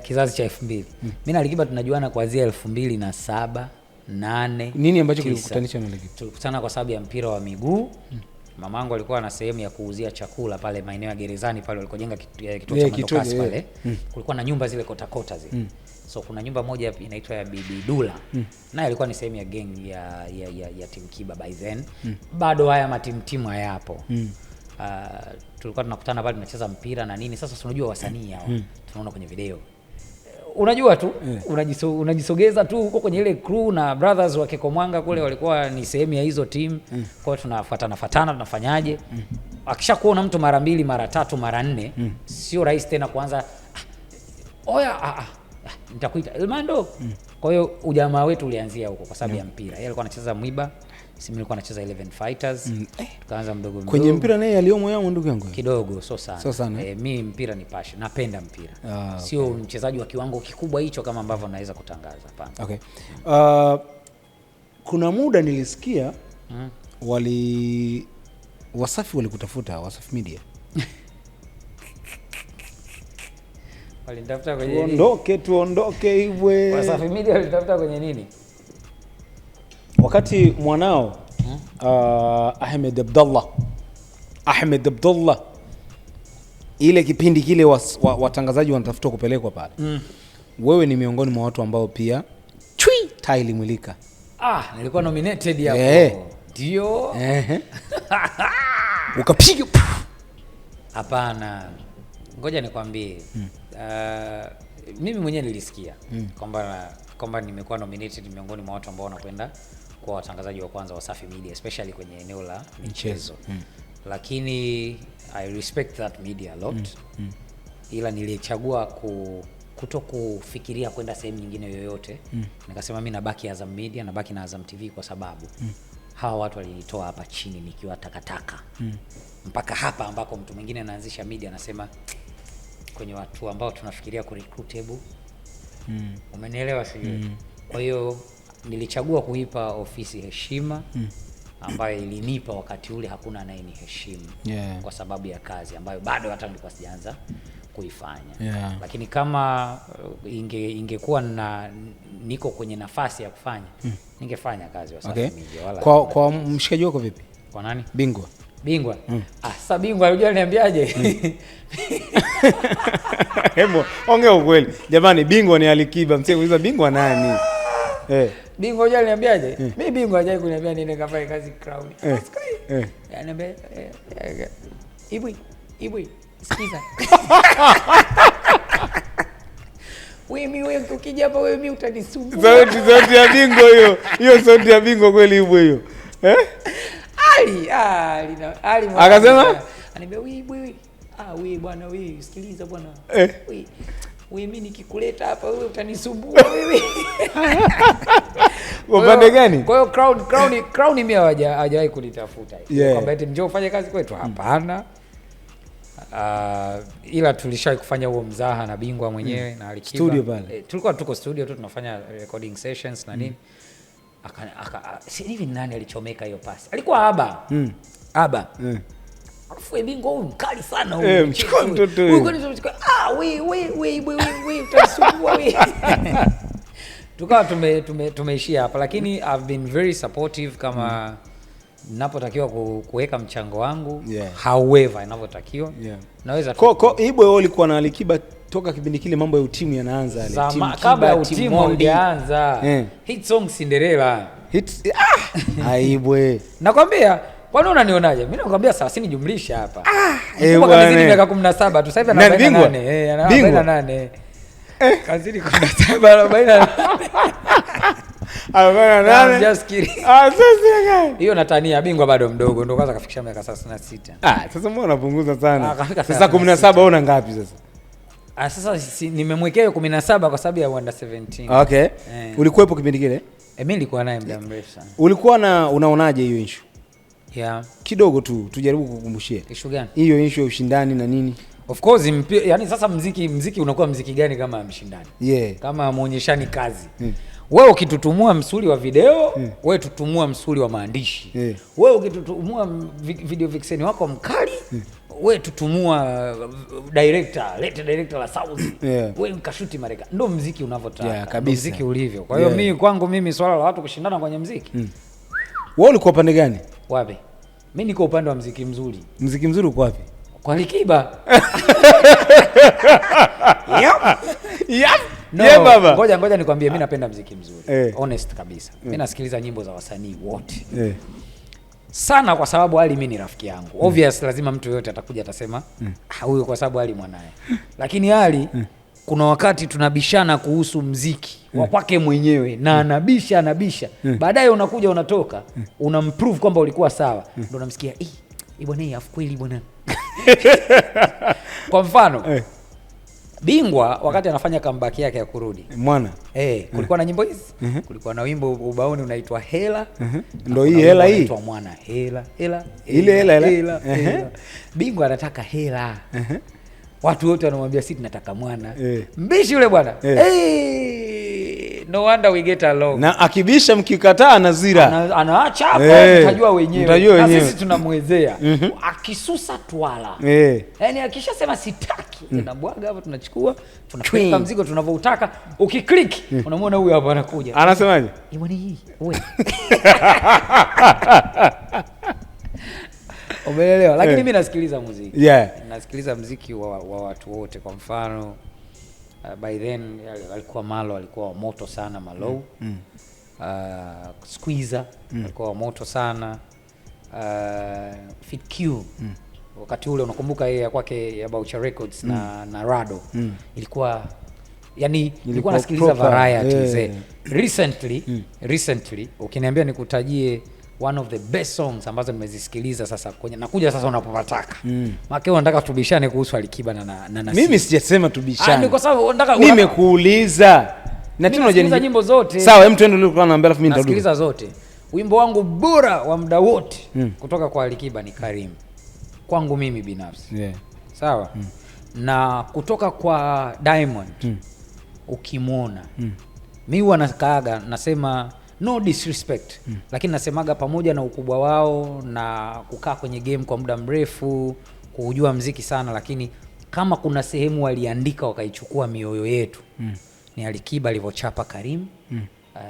kizazi cha 2000. Mimi na Ali Kiba tunajuana kuanzia 2007, 8. Nini ambacho kilikutanisha na Ali Kiba? Tulikutana kwa sababu ya mpira wa miguu. Mamangu alikuwa na sehemu ya kuuzia chakula pale maeneo ya Gerezani pale walikojenga kituo cha Mandokasi pale. Kulikuwa na nyumba zile kota zile. So kuna nyumba moja inaitwa ya Bibi Dula. Naye alikuwa ni sehemu ya gang ya Team Kiba by then. Bado haya matimu hayapo. Tulikuwa tunakutana pale tunacheza mpira na nini. Sasa tunajua wasanii hao. Tunaona kwenye video. Unajua tu unajisogeza tu huko kwenye ile crew na brothers wa Keko Mwanga kule walikuwa ni sehemu ya hizo team. Kwa hiyo tunafuatana tunafanyaje? Akishakuona mtu mara 2, mara 3, mara 4, sio rahisi tena kuanza oya nitakuita Elmando. Kwa hiyo ujamaa wetu ulianzia huko kwa sababu ya mpira. Yeye alikuwa anacheza Mwiba, sisi nilikuwa nacheza 11 Fighters. Tukaanza mdogo. Kwenye mpira naye aliomo yangu ndugu yangu. Kidogo, so sana. Mimi mpira ni passion. Napenda mpira. Sio mchezaji wa kiwango kikubwa hicho kama ambavyo naweza kutangaza, hapana. Okay. Kuna muda nilisikia Wasafi walikutafuta, Wasafi Media. Walinitafuta kwenye nini? Tuondoke hivyo. Wasafi Media walitafuta kwenye nini? Wakati mwanao Ahmed Abdullah ile kipindi kile watangazaji wanatafuta kupelekwa pale. Wewe ni miongoni mwa watu ambao pia Taili Mwilika. Nilikuwa nominated hapo. Ndio. Ukapiga. Hapana. Ngoja nikwambie. Mimi mwenyewe nilisikia kwamba nimekuwa nominated miongoni mwa watu ambao wanakwenda kwa watangazaji wa kwanza wa Wasafi Media, especially kwenye eneo la michezo. Lakini I respect that media a lot. Ila nilichagua kutokufikiria kwenda sehemu nyingine yoyote. Nikasema mimi nabaki Azam Media, nabaki na Azam TV kwa sababu hawa watu walinitoa hapa chini nikiwa takataka. Mpaka hapa ambako mtu mwingine anaanzisha media anasema kwenye watu ambao tunafikiria kurecruitable. Umenielewa sijui? Kwa hiyo nilichagua kuipa ofisi heshima ambayo ilinipa wakati ule hakuna anayeniheshimu kwa sababu ya kazi ambayo bado hata nilikuwa sijaanza kuifanya. Lakini kama ingekuwa niko kwenye nafasi ya kufanya ningefanya kazi wa Wasafi Media wala. Kwa mshikaji wako vipi? Kwa nani? Bingwa. Sasa Bingwa unajua niambiaje? Hebu ongea ukweli. Jamani, Bingwa ni Ali Kiba. Msikuuliza Bingwa nani? Bingwa hoja aliniambiaje? Mimi bingwa hajawahi kuniambia nini kafanye kazi Crown. Ananiambia Ibwi sikiza. Wewe ukija hapa wewe utanisumbua. Sauti ya bingwa hiyo. Hiyo sauti ya bingwa kweli Ibwi hiyo. Ali akasema ananiambia wewe wewe bwana wewe sikiliza bwana. Wewe mimi nikikuleta hapa wewe utanisumbua wewe. Upande gani? Kwa hiyo Crown mimi hajawahi kunitafuta. Kwamba eti njoo ufanye kazi kwetu, hapana. Ila tulishawahi kufanya huo mzaha na bingwa mwenyewe na Alikiba. Studio pale. Tulikuwa tuko studio tu tunafanya recording sessions na nini. Si hivi nani alichomeka hiyo pasi? Alikuwa Aba. Alafu bingwa huyu mkali sana huyu. Mchukua mtoto huyu. Wewe utasumbua wewe. Tukawa tumeishia hapa, lakini I've been very supportive kama ninapotakiwa kuweka mchango wangu, however inavyotakiwa. Naweza Ibwe wao walikuwa na Alikiba toka kipindi kile mambo ya utimu yanaanza ile timu kabla ya utimu haujaanza. Hit song Cinderella. Ibwe. Nakwambia, kwani unanionaje? Mimi nakwambia 30 jumlisha hapa. Bwana miaka 17 tu sasa hivi ana 48. Ana 48. Kazidi 17 48. Just kidding. Sasa hiyo natania, bingwa bado mdogo ndio kwanza kafikisha miaka 36. Sasa mbona unapunguza sana? Sasa 17 una ngapi sasa? Sasa nimemwekea 17 kwa sababu ya under 17. Okay. Ulikuwepo kipindi kile? Mimi nilikuwa naye muda mrefu sana. Ulikuwa unaonaje hiyo issue? Kidogo tu tujaribu kukumbushia. Issue gani? Hiyo issue ya ushindani na nini? Of course yani sasa muziki unakuwa muziki gani kama mshindani? Kama muonyeshani kazi. Wewe ukitutumua msuli wa video, wewe tutumua msuli wa maandishi. Wewe ukitutumua video vixen wako mkali, wewe tutumua director la sound. Wewe mkashuti Marekani. Ndio muziki unavyotaka. Muziki ulivyo. Kwa hiyo mimi swala la watu kushindana kwenye muziki. Wewe ulikuwa upande gani? Wapi? Mimi niko upande wa muziki mzuri. Muziki mzuri uko wapi? Kwa Alikiba. Baba. Ngoja nikwambie mimi napenda muziki mzuri. Honest kabisa. Mimi nasikiliza nyimbo za wasanii wote. Sana kwa sababu Ali mimi ni rafiki yangu. Obvious lazima mtu yote atakuja atasema huyo kwa sababu Ali mwanae. Lakini Ali kuna wakati tunabishana kuhusu muziki wa kwake mwenyewe na anabisha. Baadaye unakuja unatoka, unamprove kwamba ulikuwa sawa. Ndio unamsikia bwana afu kweli bwana. Kwa mfano Bingwa wakati anafanya comeback yake ya kurudi mwana kulikuwa na nyimbo hizi. Kulikuwa na wimbo ubaoni unaitwa Hela. Ndio hii Hela hii inaitwa Mwana Hela. Ile Hela. Bingwa anataka hela. Watu wote wanamwambia sisi tunataka mwana. Mbishi yule bwana. No wonder we get along. Na akibisha mkikataa anazira. Anaacha hapo mtajua wenyewe. Na sisi tunamwezea. Akisusa twala. Yaani akishasema sitaki, tunabwaga hapo tunachukua, tunapeleka mzigo tunavyoutaka. Ukiklik unamwona huyu hapa anakuja. Anasemaje? Bwana hii wewe. Umeelewa? Lakini mimi nasikiliza muziki. Nasikiliza muziki wa watu wote. Kwa mfano by then alikuwa Malo, alikuwa moto sana Malo. Squeezer alikuwa moto sana. Fit Q. Wakati ule unakumbuka yeye kwake ya Baucha Records na Rado. Ilikuwa yani nilikuwa nasikiliza variety. Recently ukiniambia nikutajie one of the best songs ambazo nimezisikiliza sasa nakuja sasa unapopataka. Maana unataka tubishane kuhusu Alikiba na Nasi. Mimi sijasema tubishane. Ni kwa sababu unataka nimekuuliza. Na tena unasikiliza nyimbo zote. Sawa, hem twende ulikuwa na mbele mimi nitarudi. Nasikiliza zote. Wimbo wangu bora wa muda wote kutoka kwa Alikiba ni Karim. Kwangu mimi binafsi. Sawa? Na kutoka kwa Diamond ukimwona. Mimi huwa nakaaga nasema no disrespect, lakini nasemaga pamoja na ukubwa wao na kukaa kwenye game kwa muda mrefu, kujua mziki sana, lakini kama kuna sehemu waliandika wakaichukua mioyo yetu ni Alikiba alivyochapa Karim,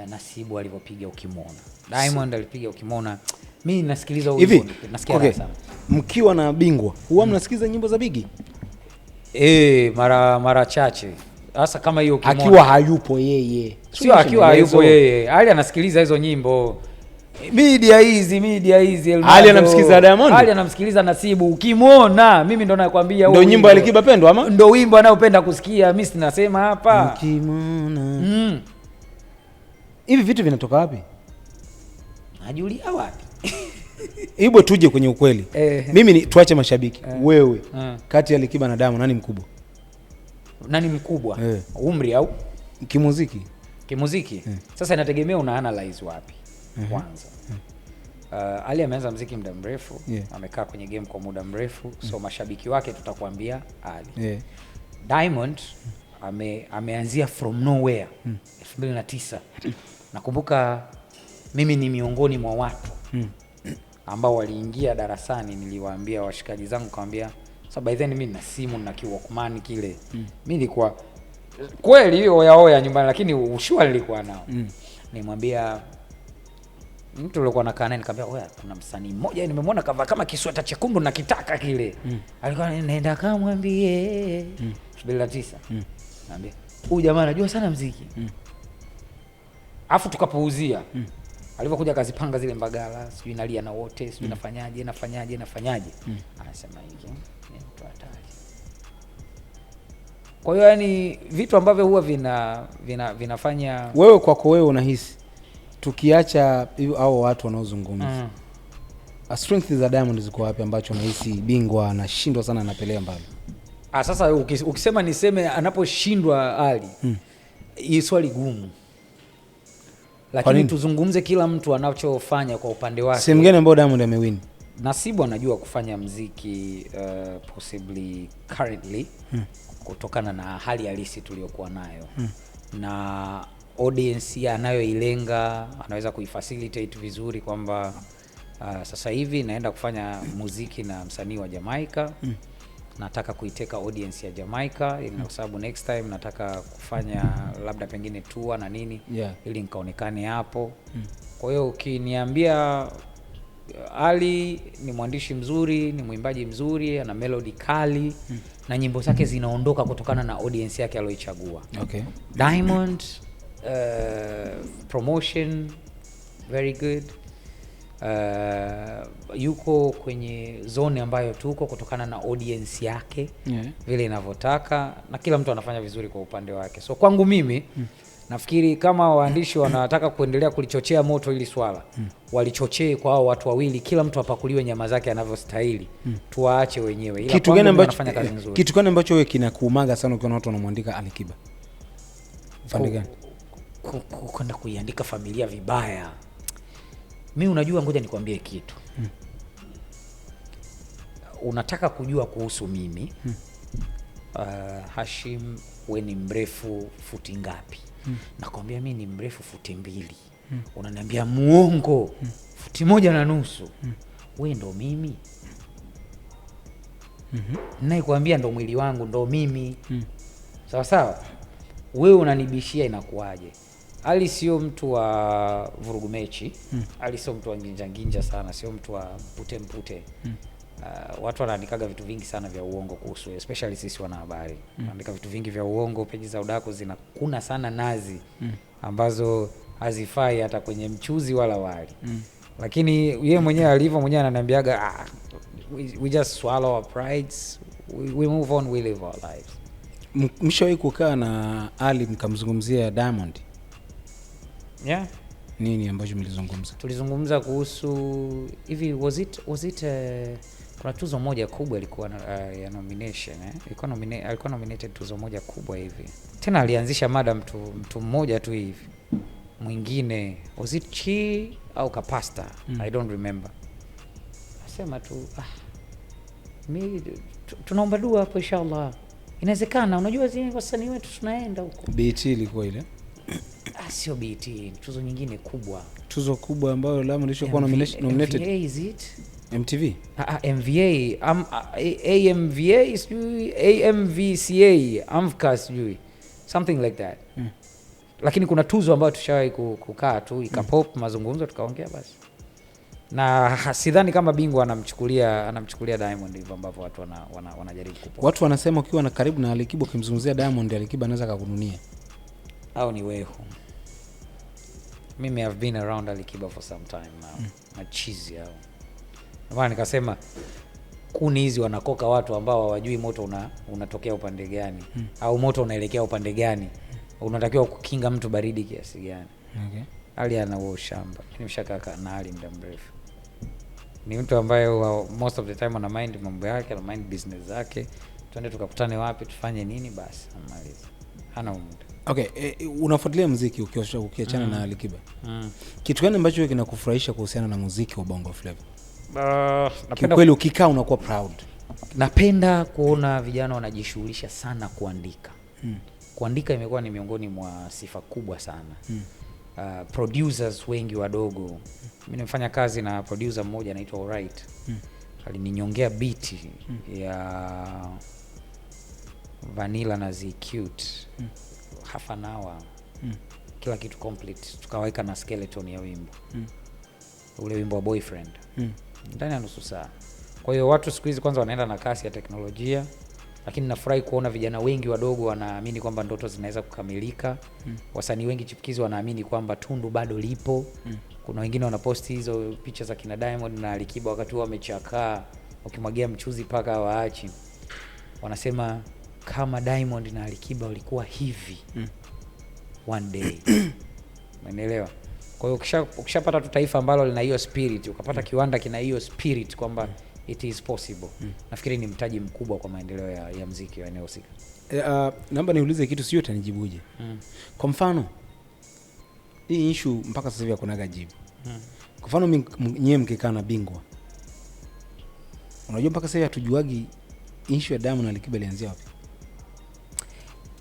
Nasibu alivyopiga ukimwona. Diamond alipiga ukimwona. Mimi nasikiliza huo nasikia sana. Mkiwa na Bingwa huwa mnasikiliza nyimbo za Biggie? Mara chache. Sasa kama hiyo kimoja akiwa hayupo yeye, sio akiwa hayupo yeye, Ali anasikiliza hizo nyimbo media hizi Ali anamsikiliza Diamond, Ali anamsikiliza Nasibu. Ukimwona mimi ndo nakwambia ndio nyimbo Alikiba pendwa ama ndio wimbo anaopenda kusikia. Mimi sinasema hapa ukimwona. Hivi vitu vinatoka wapi? Najulia wapi? Ibwe tuje kwenye ukweli. Mimi ni tuache mashabiki. Wewe kati ya Alikiba na Diamond nani mkubwa? Nani mkubwa? Umri au kimuziki? Kimuziki. Sasa inategemea una analyze wapi kwanza. Ali ameanza muziki muda mrefu, amekaa kwenye game kwa muda mrefu, so mashabiki wake tutakwambia Ali. Diamond ameanzia from nowhere 2009. Nakumbuka mimi ni miongoni mwa watu ambao waliingia darasani, niliwaambia washikaji zangu kaambia, so by then mimi nina simu na Walkman kile. Mimi nilikuwa kweli hiyo oya nyumbani, lakini ushua nilikuwa nao. Nimwambia mtu alikuwa anakaa naye, nikamwambia oya, kuna msanii mmoja nimemwona kavaa kama kisweta chekundu na kitaka kile. Alikuwa nenda kamwambie 2009. Naambia huyu jamaa anajua sana muziki. Afu tukapuuzia. Alipokuja akazipanga zile Mbagala, sijui nalia na wote, sijui nafanyaje. Anasema hiki ni mtu hatari. Kwa hiyo yani vitu ambavyo huwa vinafanya wewe kwako wewe unahisi tukiacha hao watu wanaozungumza strength za Diamond ziko wapi ambacho unahisi bingwa anashindwa sana anapelea mbali? Sasa ukisema niseme anaposhindwa Ali, hii swali gumu. Lakini tuzungumze kila mtu anachofanya kwa upande wake. Sehemu gani ambayo Diamond amewin? Nasibu anajua kufanya muziki possibly currently kutokana na hali halisi tuliyokuwa nayo. Na audience anayoilenga anaweza kuifacilitate vizuri kwamba sasa hivi naenda kufanya muziki na msanii wa Jamaica. Nataka kuiteka audience ya Jamaica kwa sababu next time nataka kufanya labda pengine tour na nini ili nikaonekane hapo. Kwa hiyo ukiniambia Ali ni mwandishi mzuri, ni mwimbaji mzuri, ana melody kali na nyimbo zake zinaondoka kutokana na audience yake aliyoichagua. Diamond promotion very good. Yuko kwenye zone ambayo tuko kutokana na audience yake vile inavyotaka, na kila mtu anafanya vizuri kwa upande wake. So kwangu mimi nafikiri kama waandishi wanataka kuendelea kulichochea moto ili swala, walichochee kwa hao watu wawili, kila mtu apakuliwe nyama zake anavyostahili. Tuwaache wenyewe. Ila kitu gani ambacho wanafanya kazi nzuri? Kitu gani ambacho wewe kinakuumaga sana ukiona watu wanamwandika Alikiba? Upande gani? Kwenda kuiandika familia vibaya. Mimi unajua, ngoja nikwambie kitu. Unataka kujua kuhusu mimi? Hashim, wewe ni mrefu futi ngapi? Nakwambia mimi ni mrefu futi 2. Unaniambia muongo, futi 1.5. Wewe ndo mimi? Ninayekwambia ndo mwili wangu, ndo mimi. Sawa sawa? Wewe unanibishia inakuaje? Ali sio mtu wa vurugu mechi. Ali sio mtu wa nginja sana, sio mtu wa mpute. Watu wanaandikaga vitu vingi sana vya uongo kuhusu, especially sisi wanahabari. Wanaandika vitu vingi vya uongo, peji za udaku zinakuna sana nazi ambazo hazifai hata kwenye mchuzi wala wali. Lakini yeye mwenyewe alivyo mwenyewe ananiambiaga we just swallow our prides, we move on, we live our lives. Mshawahi kukaa na Ali mkamzungumzia Diamond? Nini ambacho mlizungumza? Tulizungumza kuhusu hivi was it kuna tuzo moja kubwa ilikuwa ya nomination alikuwa nominated tuzo moja kubwa hivi. Tena alianzisha mada mtu mmoja tu hivi. Mwingine was it Chi au Kapasta? I don't remember. Nasema tu mimi tunaomba dua hapo inshallah. Inawezekana, unajua zile wasanii wetu tunaenda huko. BET ilikuwa ile? Sio BET, tuzo nyingine kubwa. Tuzo kubwa ambayo Diamond alishakuwa nominated. MVA is it? MTV? MVA, AMVA sijui, AMVCA, AMVCA sijui. Something like that. Lakini kuna tuzo ambayo tushawahi kukaa tu ikapop mazungumzo tukaongea basi. Na sidhani kama Bingwa anamchukulia Diamond hivyo ambavyo watu wanajaribu kupoa. Watu wanasema ukiwa na karibu na Alikiba ukimzungumzia Diamond, Alikiba anaweza kukununia. Au ni wewe? Mimi have been around Alikiba for some time now. Machizi hao. Maana nikasema kuni hizi wanakoka watu ambao hawajui moto unatokea upande gani au moto unaelekea upande gani. Unatakiwa kukinga mtu baridi kiasi gani. Okay. Ali ana huo shamba. Nimeshakaa na Ali muda mrefu. Ni mtu ambaye most of the time ana mind mambo yake, ana mind business zake. Twende tukakutane wapi, tufanye nini, basi amaliza. Hana muda. Okay, unafuatilia muziki ukiachana na Alikiba. Kitu gani ambacho kinakufurahisha kuhusiana na muziki wa Bongo Flava? Napenda kweli ukikaa unakuwa proud. Napenda kuona vijana wanajishughulisha sana kuandika. Kuandika imekuwa ni miongoni mwa sifa kubwa sana. Producers wengi wadogo. Mimi nimefanya kazi na producer mmoja anaitwa Alright. Alininyongea beat ya Vanilla na Z-Cute. Half an hour. Kila kitu complete. Tukaweka na skeleton ya wimbo. Ule wimbo wa Boyfriend. Ndani ya nusu saa. Kwa hiyo watu siku hizi kwanza wanaenda na kasi ya teknolojia, lakini nafurahi kuona vijana wengi wadogo wanaamini kwamba ndoto zinaweza kukamilika. Wasanii wengi chipukizi wanaamini kwamba tundu bado lipo. Kuna wengine wanaposti hizo picha za kina Diamond na Alikiba wakati wao wamechakaa, wakimwagia mchuzi paka waachi. Wanasema kama Diamond na Alikiba walikuwa hivi one day. Umeelewa? Kwa hiyo ukishapata tu taifa ambalo lina hiyo spirit, ukapata kiwanda kina hiyo spirit kwamba it is possible. Nafikiri ni mtaji mkubwa kwa maendeleo ya muziki wa eneo husika. Naomba niulize kitu, sio utanijibuje. Kwa mfano hii issue mpaka sasa hivi hakunaga jibu. Kwa mfano nyewe mkikaa na Bingwa, unajua mpaka sasa hivi hatujuagi issue ya Diamond na Alikiba ilianzia wapi?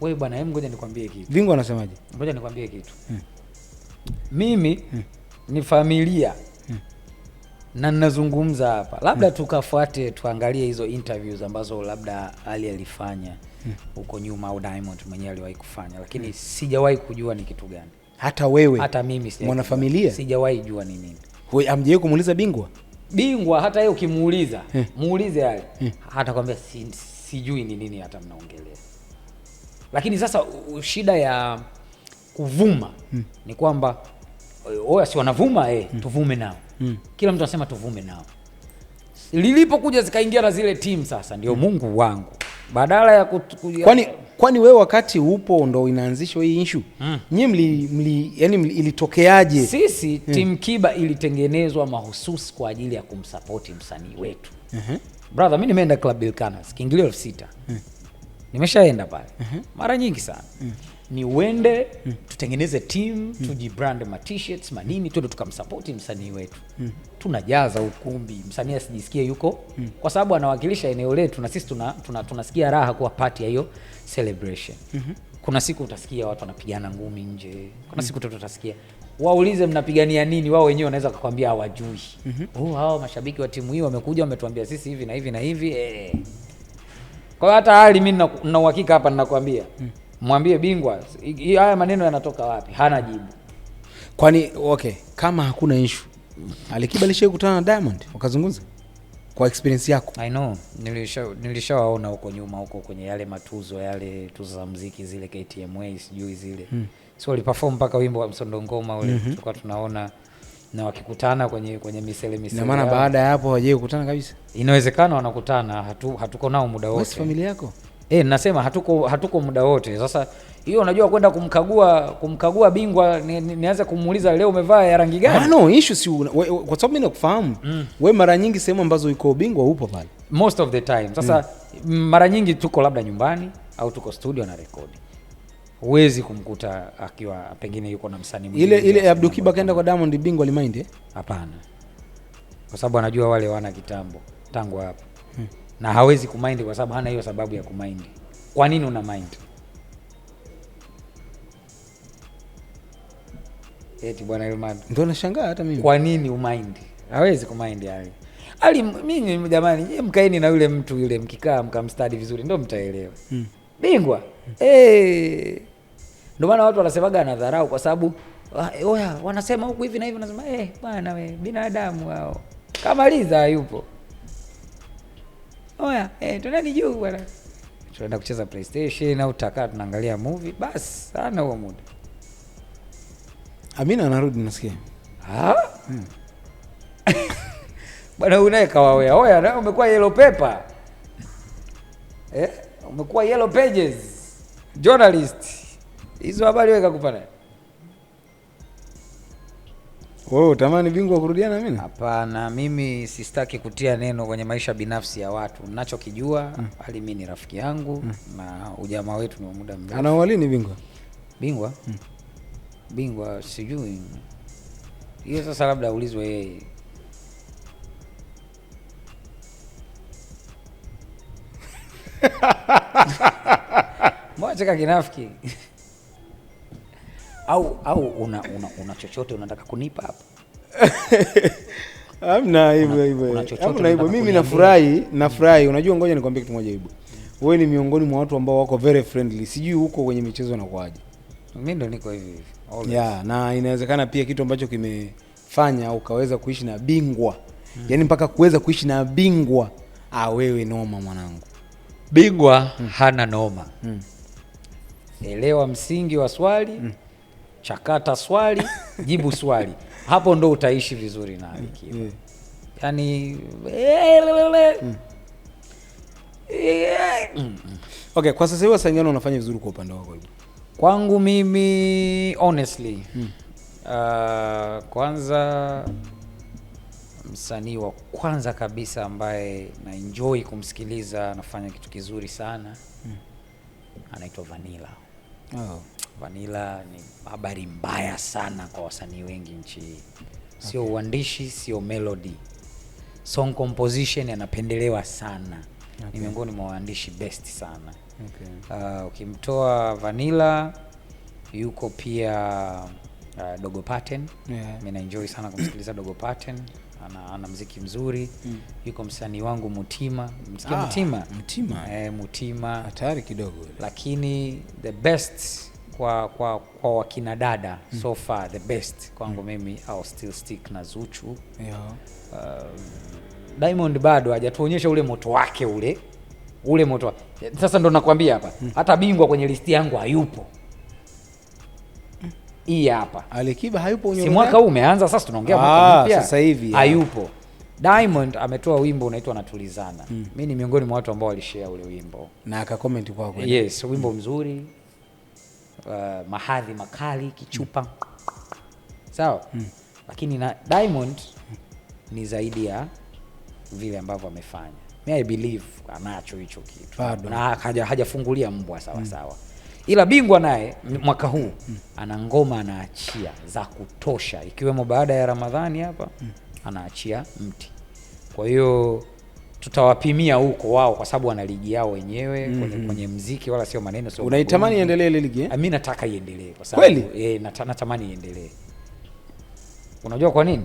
Wewe bwana, hebu ngoja nikwambie kitu. Bingwa anasemaje? Ngoja nikwambie kitu. Mimi ni familia na ninazungumza hapa. Labda tukafuate tuangalie hizo interviews ambazo labda Ali alifanya huko nyuma au Diamond mwenyewe aliwahi kufanya, lakini sijawahi kujua ni kitu gani. Hata wewe, hata mimi mwana familia, sijawahi jua ni nini. Wewe amjaye kumuuliza Bingwa hata yeye ukimuuliza, muulize Ali, hata kwambia sijui ni nini hata mnaongelea. Lakini sasa shida ya kuvuma ni kwamba wao si wanavuma tuvume nao. Kila mtu anasema tuvume nao. Lilipokuja zikaingia na zile team sasa ndio Mungu wangu. Badala ya kwani wewe wakati upo ndo inaanzishwa hii issue. Nyinyi yani ilitokeaje? Sisi team Kiba ilitengenezwa mahususi kwa ajili ya kumsupport msanii wetu. Brother, mimi nimeenda Club Bilkanas, kiingilio 6,000. Nimeshaenda pale mara nyingi sana. Ni uende tutengeneze team, tujibrand ma t-shirts, manini, tuende tukamsupport msanii wetu. Tunajaza ukumbi, msanii asijisikie yuko kwa sababu anawakilisha eneo letu na sisi tunasikia raha kuwa part ya hiyo celebration. Kuna siku utasikia watu wanapigana ngumi nje. Kuna siku utasikia waulize mnapigania nini, wao wenyewe wanaweza kukwambia hawajui. Hao mashabiki wa timu hii wamekuja wametuambia sisi hivi na hivi na hivi. Kwa hata hali mimi nina uhakika hapa ninakwambia. Mwambie Bingwa haya maneno yanatoka wapi? Hana jibu. Kwani okay, kama hakuna issue, Alikiba alishakutana na Diamond wakazungumza? Kwa experience yako? I know, nilishawaona huko nyuma huko kwenye yale tuzo za muziki zile KTMA sijui zile. So waliperform mpaka wimbo wa Msondo Ngoma ule tulikuwa tunaona na wakikutana kwenye misele. Na maana baada ya hapo hawaje kukutana kabisa? Inawezekana wanakutana, hatuko nao muda wote. Wewe familia yako? Nasema hatuko muda wote. Sasa hiyo unajua kwenda kumkagua Bingwa nianze kumuuliza leo umevaa ya rangi gani? No, issue si kwa sababu mimi nakufahamu. Wewe mara nyingi sehemu ambazo yuko Bingwa upo pale. Most of the time. Sasa mara nyingi tuko labda nyumbani au tuko studio na record. Huwezi kumkuta akiwa pengine yuko na msanii mwingine. Ile Abdul Kiba kaenda kwa Diamond, Bingwa alimind? Hapana. Kwa sababu anajua wale wana kitambo tangu hapo. Na hawezi kumind kwa sababu hana hiyo sababu ya kumind. Kwa nini una mind? Eti bwana Elman. Ndio nashangaa hata mimi. Kwa nini umind? Hawezi kumind yani. Mimi jamani, nyie mkaeni na yule mtu yule mkikaa mkamstudy vizuri ndio mtaelewa. Bingwa. Ndio maana watu wanasemaga anadharau kwa sababu Oya, wanasema huku hivi na hivi, nasema bwana we binadamu hao. Kamaliza yupo. Oya, tunani juu bwana. Tunaenda kucheza PlayStation au takaa tunaangalia movie, basi sana huo muda. Amina anarudi nasikia. Bwana unaye kawawea. Oya, na umekuwa yellow paper. Umekuwa yellow pages. Journalist. Hizo habari weka kupana. Wewe utamani bingwa kurudiana Amina? Hapana, mimi sistaki kutia neno kwenye maisha binafsi ya watu. Ninachokijua, hali mimi ni rafiki yangu na ujamaa wetu ni wa muda mrefu. Ana walini bingwa? Bingwa? Bingwa sijui. Hiyo sasa labda ulizwe yeye. Mwacheka kinafiki. Au una chochote unataka kunipa hapa? Hamna hivyo. Hamna hivyo. Mimi nafurahi. Unajua ngoja nikwambie kitu moja hivyo. Wewe ni miongoni mwa watu ambao wako very friendly. Sijui huko kwenye michezo na kwaje. Mimi ndo niko hivi. Yeah, na inawezekana pia kitu ambacho kimefanya ukaweza kuishi na bingwa. Yaani mpaka kuweza kuishi na bingwa. Wewe noma mwanangu. Bingwa hana noma. Elewa msingi wa swali. Chakata swali, jibu swali. Hapo ndo utaishi vizuri na Alikiba. Yaani Okay, kwa sasa hivi Wasanyano unafanya vizuri kwa upande wako hivyo. Kwangu mimi honestly kwanza msanii wa kwanza kabisa ambaye na enjoy kumsikiliza anafanya kitu kizuri sana anaitwa Vanilla. Vanilla ni habari mbaya sana kwa wasanii wengi nchi hii. Sio uandishi, sio melody. Song composition anapendelewa sana. Ni miongoni mwa waandishi best sana. Ukimtoa Vanilla yuko pia Dogo Pattern. Mimi na enjoy sana kumsikiliza Dogo Pattern. Ana muziki mzuri. Yuko msanii wangu Mutima. Msikia Mutima? Mutima. Hatari kidogo. Lakini the best kwa wakina dada so far the best kwangu mimi I'll still stick na Zuchu. Diamond bado hajatuonyesha ule moto wake ule moto. Sasa ndo nakwambia hapa hata bingwa kwenye listi yangu hayupo. Hii hapa Alikiba hayupo si mwaka huu umeanza sasa tunaongea mwaka mpya sasa hivi hayupo. Diamond ametoa wimbo unaitwa Natulizana. Mimi ni miongoni mwa watu ambao walishare ule wimbo na akacomment kwa kweli. Yes, wimbo mzuri. Mahadhi makali kichupa. Sawa? Lakini na Diamond ni zaidi ya vile ambavyo amefanya. I believe anacho hicho kitu. Na hajafungulia mbwa sawa sawa. Ila bingwa naye mwaka huu ana ngoma anaachia za kutosha ikiwemo baada ya Ramadhani hapa anaachia mti. Kwa hiyo tutawapimia huko wao kwa sababu wana ligi yao wenyewe kwenye muziki wala sio maneno sio. Unaitamani iendelee ile ligi? Mimi nataka iendelee kwa sababu natamani iendelee. Unajua kwa nini?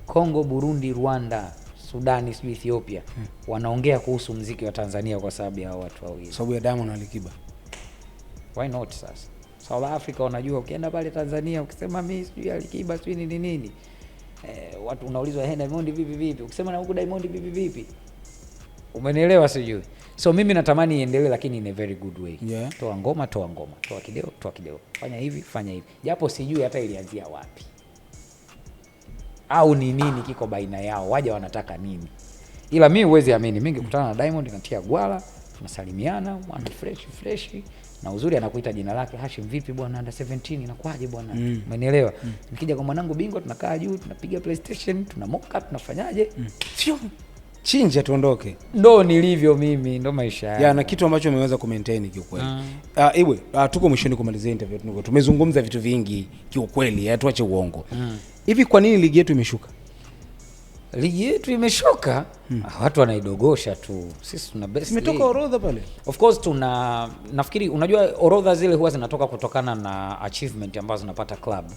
Kongo, Burundi, Rwanda, Sudani, Ethiopia wanaongea kuhusu muziki wa Tanzania kwa sababu ya watu wawili. Sababu ya Diamond na Alikiba. Why not sasa? South Africa wanajua ukienda pale Tanzania ukisema mimi sijui Alikiba sijui nini. Watu unaulizwa Diamond vipi? Ukisema na huko Diamond vipi? Umenielewa sijui. So mimi natamani iendelee lakini in a very good way. Toa ngoma. Toa kideo. Fanya hivi. Japo sijui hata ilianzia wapi. Au ni nini kiko baina yao? Waja wanataka nini? Ila mimi huwezi amini, mimi nikikutana na Diamond natia gwala, tunasalimiana, mwana fresh. Na uzuri anakuita jina lake, Hashim vipi bwana under 17 inakuaje bwana? Umenielewa? Nikija kwa mwanangu bingwa tunakaa juu, tunapiga PlayStation, tunamoka, tunafanyaje? Chinja tuondoke. Ndo nilivyo mimi, ndo maisha yangu. Na kitu ambacho umeweza kumaintain kiukweli. Iwe, tuko mwishoni kumalizia interview. Tumezungumza vitu vingi kiukweli, tuache uongo. Hivi kwa nini ligi yetu imeshuka? Ligi yetu imeshuka? Watu wanaidogosha tu. Sisi tuna best. Imetoka orodha pale. Of course nafikiri unajua orodha zile huwa zinatoka kutokana na achievement ambazo zinapata club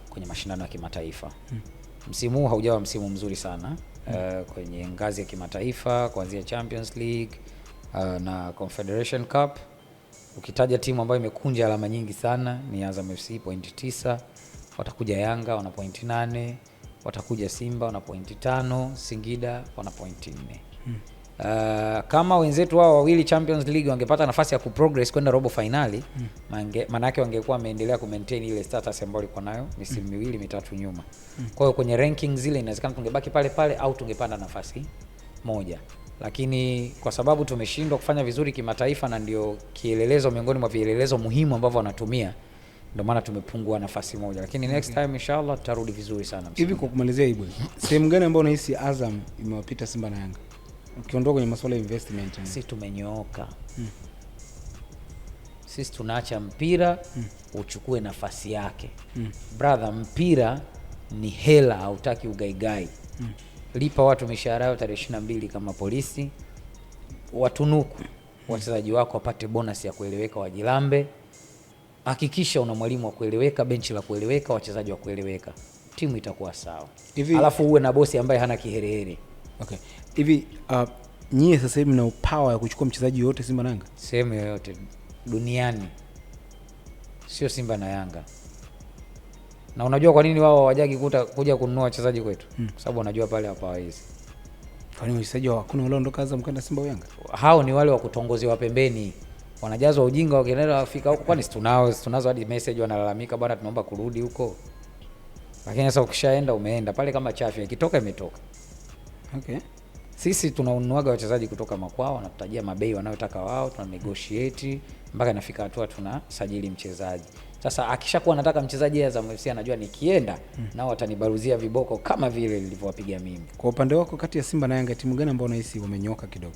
kwenye mashindano ya kimataifa. Msimu huu haujawa msimu mzuri sana kwenye ngazi ya kimataifa kuanzia Champions League na Confederation Cup. Ukitaja timu ambayo imekunja alama nyingi sana ni Azam FC point 9, watakuja Yanga wana pointi 8, watakuja Simba wana pointi 5, Singida wana pointi 4. Kama wenzetu wao wawili Champions League wangepata nafasi ya kuprogress kwenda robo finali, maana yake wangekuwa wameendelea kumaintain ile status ambayo walikuwa nayo misimu miwili mitatu nyuma. Kwa hiyo kwenye rankings zile inawezekana tungebaki pale pale au tungepanda nafasi moja. Lakini kwa sababu tumeshindwa kufanya vizuri kimataifa na ndio kielelezo miongoni mwa vielelezo muhimu ambavyo wanatumia, ndio maana tumepungua nafasi moja. Lakini next time inshallah tutarudi vizuri sana. Hivi kwa kumalizia hii bwana, sehemu gani ambayo unahisi Azam imewapita Simba na Yanga? Ukiondoka kwenye masuala ya investment. Sisi tumenyooka. Sisi tunaacha mpira uchukue nafasi yake. Brother, mpira ni hela, hautaki ugaigai. Lipa watu mishahara yao tarehe 22 kama polisi. Watunuku wachezaji wako wapate bonus ya kueleweka, wajilambe. Hakikisha una mwalimu wa kueleweka, benchi la kueleweka, wachezaji wa kueleweka. Timu itakuwa sawa. Alafu uwe na bosi ambaye hana kiherehere. Okay. Hivi nyie sasa hivi mna power ya kuchukua mchezaji yote Simba na Yanga? Sehemu yoyote duniani. Sio Simba na Yanga. Na unajua kwa nini wao hawajagi kuja kununua wachezaji kwetu? Kwa sababu wanajua pale hapa hawezi. Kwa nini wachezaji hakuna wale ondoka Azam kwenda Simba au Yanga? Hao ni wale wa kutongozewa pembeni. Wanajazwa ujinga wakienda wafika huko, kwani tunazo hadi message wanalalamika bwana tunaomba kurudi huko. Lakini sasa ukishaenda umeenda pale kama chafya, ikitoka imetoka. Okay. Sisi tunaunuaga wachezaji kutoka makwao, wanatutajia mabei wanayotaka wao, tuna negotiate mpaka inafika hatua tunasajili mchezaji. Sasa akishakuwa anataka mchezaji Azam FC anajua nikienda nao watanibaruzia viboko kama vile nilivyowapiga mimi. Kwa upande wako kati ya Simba na Yanga timu gani ambayo unahisi wamenyoka kidogo?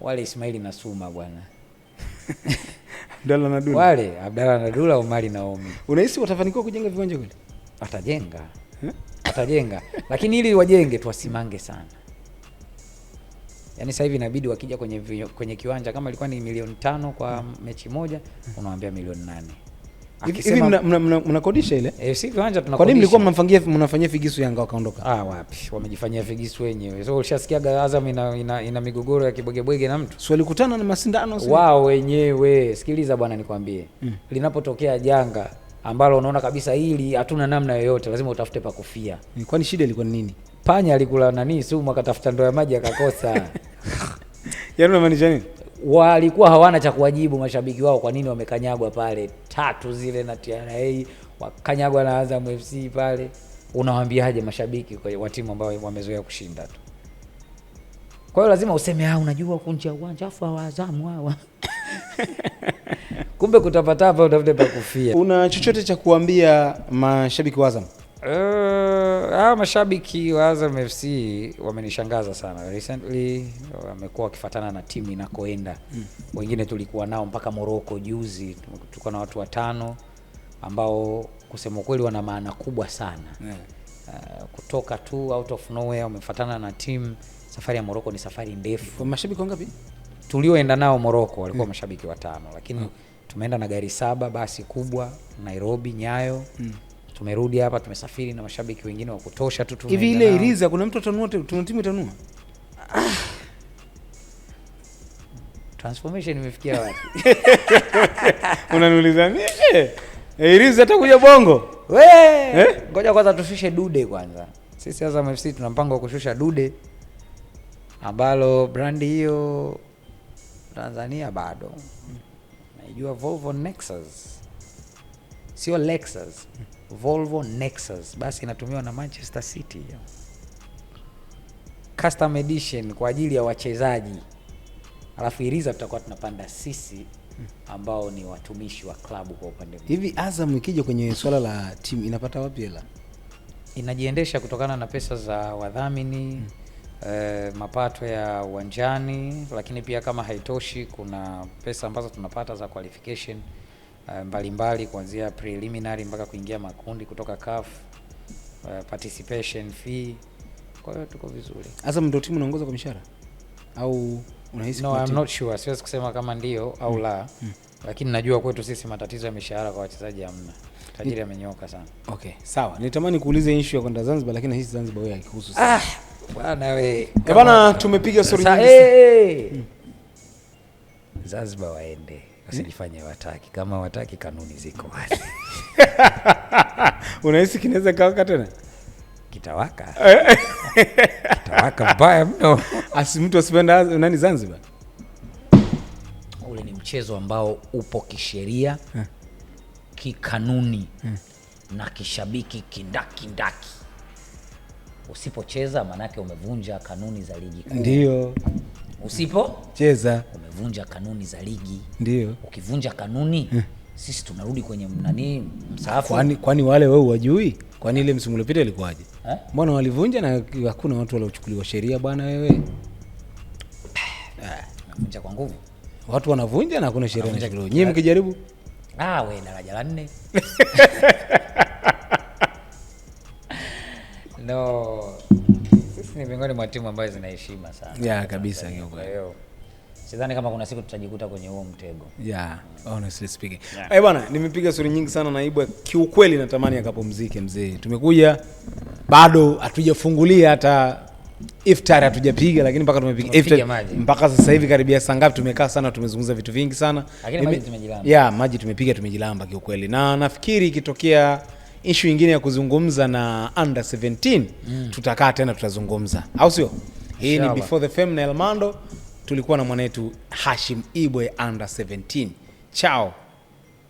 Wale Ismaili na Suma bwana. Abdalla na Dula. Wale Abdalla na Dula, Omari na Omi. Unahisi watafanikiwa kujenga viwanja kweli? Atajenga. Lakini ili wajenge tuwasimange sana. Yaani sasa hivi inabidi wakija kwenye kiwanja kama ilikuwa ni milioni 5 kwa mechi moja, unawaambia milioni 8. Hivi mnakodisha ile? Si viwanja tunakodisha. Kwa nini mlikuwa mnafanyia figisu Yanga wakaondoka? Wapi? Wamejifanyia figisu wenyewe. So ulishasikia Azam ina migogoro ya kibwegebwege na mtu. So walikutana na masindano sasa. Wao wenyewe. Sikiliza bwana nikwambie. Linapotokea janga ambalo unaona kabisa hili hatuna namna yoyote, lazima utafute pa kufia. Kwani shida ilikuwa nini? Panya alikula sumu akatafuta ndoo ya maji akakosa. Yaani unamaanisha nini? Walikuwa hawana cha kuwajibu mashabiki wao kwa nini wamekanyagwa pale 3 zile na TRA, wakanyagwa na Azam FC pale. Unawaambiaje mashabiki wa timu ambao wamezoea kushinda tu? Kwa hiyo lazima useme unajua kunja uwanja afu wa Azam hawa. Kumbe kutapatapa utafute pa kufia. Una chochote cha kuambia mashabiki wa Azam? Mashabiki wa Azam FC wamenishangaza sana. Recently wamekuwa wakifuatana na timu inakoenda. Wengine tulikuwa nao mpaka Morocco juzi. Tulikuwa na watu 5 ambao kusema kweli wana maana kubwa sana. Kutoka tu out of nowhere wamefuatana na timu. Safari ya Morocco ni safari ndefu. Kwa mashabiki wangapi? Tulioenda nao Morocco walikuwa mashabiki 5, lakini tumeenda na gari 7 basi kubwa Nairobi Nyayo. Tumerudi hapa tumesafiri na mashabiki wengine wa kutosha tu. Hivi ile Iriza kuna mtu atanua, tuna timu itanua? Transformation imefikia wapi? Unaniuliza mimi? Iriza atakuja Bongo? Ngoja kwanza tushushe dude kwanza. Sisi Azam FC tuna mpango wa kushusha dude ambalo brandi hiyo Tanzania bado. Naijua Volvo Nexus. Sio Lexus. Volvo Nexus basi inatumiwa na Manchester City. Custom edition kwa ajili ya wachezaji. Alafu Iriza tutakuwa tunapanda sisi ambao ni watumishi wa klabu kwa upande mmoja. Hivi Azam ikija kwenye swala la timu inapata wapi hela? Inajiendesha kutokana na pesa za wadhamini, mapato ya uwanjani, lakini pia kama haitoshi kuna pesa ambazo tunapata za qualification mbalimbali kuanzia preliminary mpaka kuingia makundi kutoka CAF, participation fee. Kwa hiyo tuko vizuri. Azam ndio timu inaongoza kwa mishahara au unahisi? No, I'm not sure. Siwezi kusema kama ndio au la. Lakini najua kwetu sisi matatizo ya mishahara kwa wachezaji hamna. Tajiri amenyoka sana. Okay, sawa. Nitamani kuuliza issue ya kwenda Zanzibar lakini hisi Zanzibar wewe haikuhusu sana. Bwana wewe. Bwana tumepiga story nyingi. Zanzibar waende. Wasijifanye wataki. Kama wataki, kanuni ziko wazi. Unahisi kinaweza kawaka tena? Kitawaka. Kitawaka mbaya mno. Mtu asipenda nani Zanzibar. Ule ni mchezo ambao upo kisheria, kikanuni, na kishabiki kindaki. Usipocheza manake umevunja kanuni za ligi kuu. Ndio. Usipocheza umevunja kanuni za ligi. Ndio. Ukivunja kanuni, sisi tunarudi kwenye msaafu. Kwani wale wewe wajui? Kwani ile msimu uliopita ilikuwaje? Mbona walivunja na hakuna watu waliochukuliwa sheria bwana wewe? Wanavunja kwa nguvu. Watu wanavunja na hakuna sheria inachukuliwa. Nyinyi mkijaribu? Wewe daraja la 4. No. Sisi ni miongoni mwa timu ambazo zinaheshima sana. Kabisa hiyo. Kwa hiyo sidhani kama kuna siku tutajikuta kwenye huo mtego. Honestly speaking. Bwana, nimepiga story nyingi sana na Ibwe. Kiukweli natamani akapumzike mzee. Tumekuja bado hatujafungulia hata iftar hatujapiga, lakini mpaka tumepiga iftar mpaka sasa hivi karibia saa ngapi tumekaa sana, tumezungumza vitu vingi sana. Lakini maji tumejilamba. Maji tumepiga, tumejilamba kiukweli. Na nafikiri ikitokea issue nyingine ya kuzungumza na under 17 tutakaa tena tutazungumza. Au sio? Hii ni Before the Fame na Elmando. Tulikuwa na mwanetu Hashim Ibwe under 17. Ciao.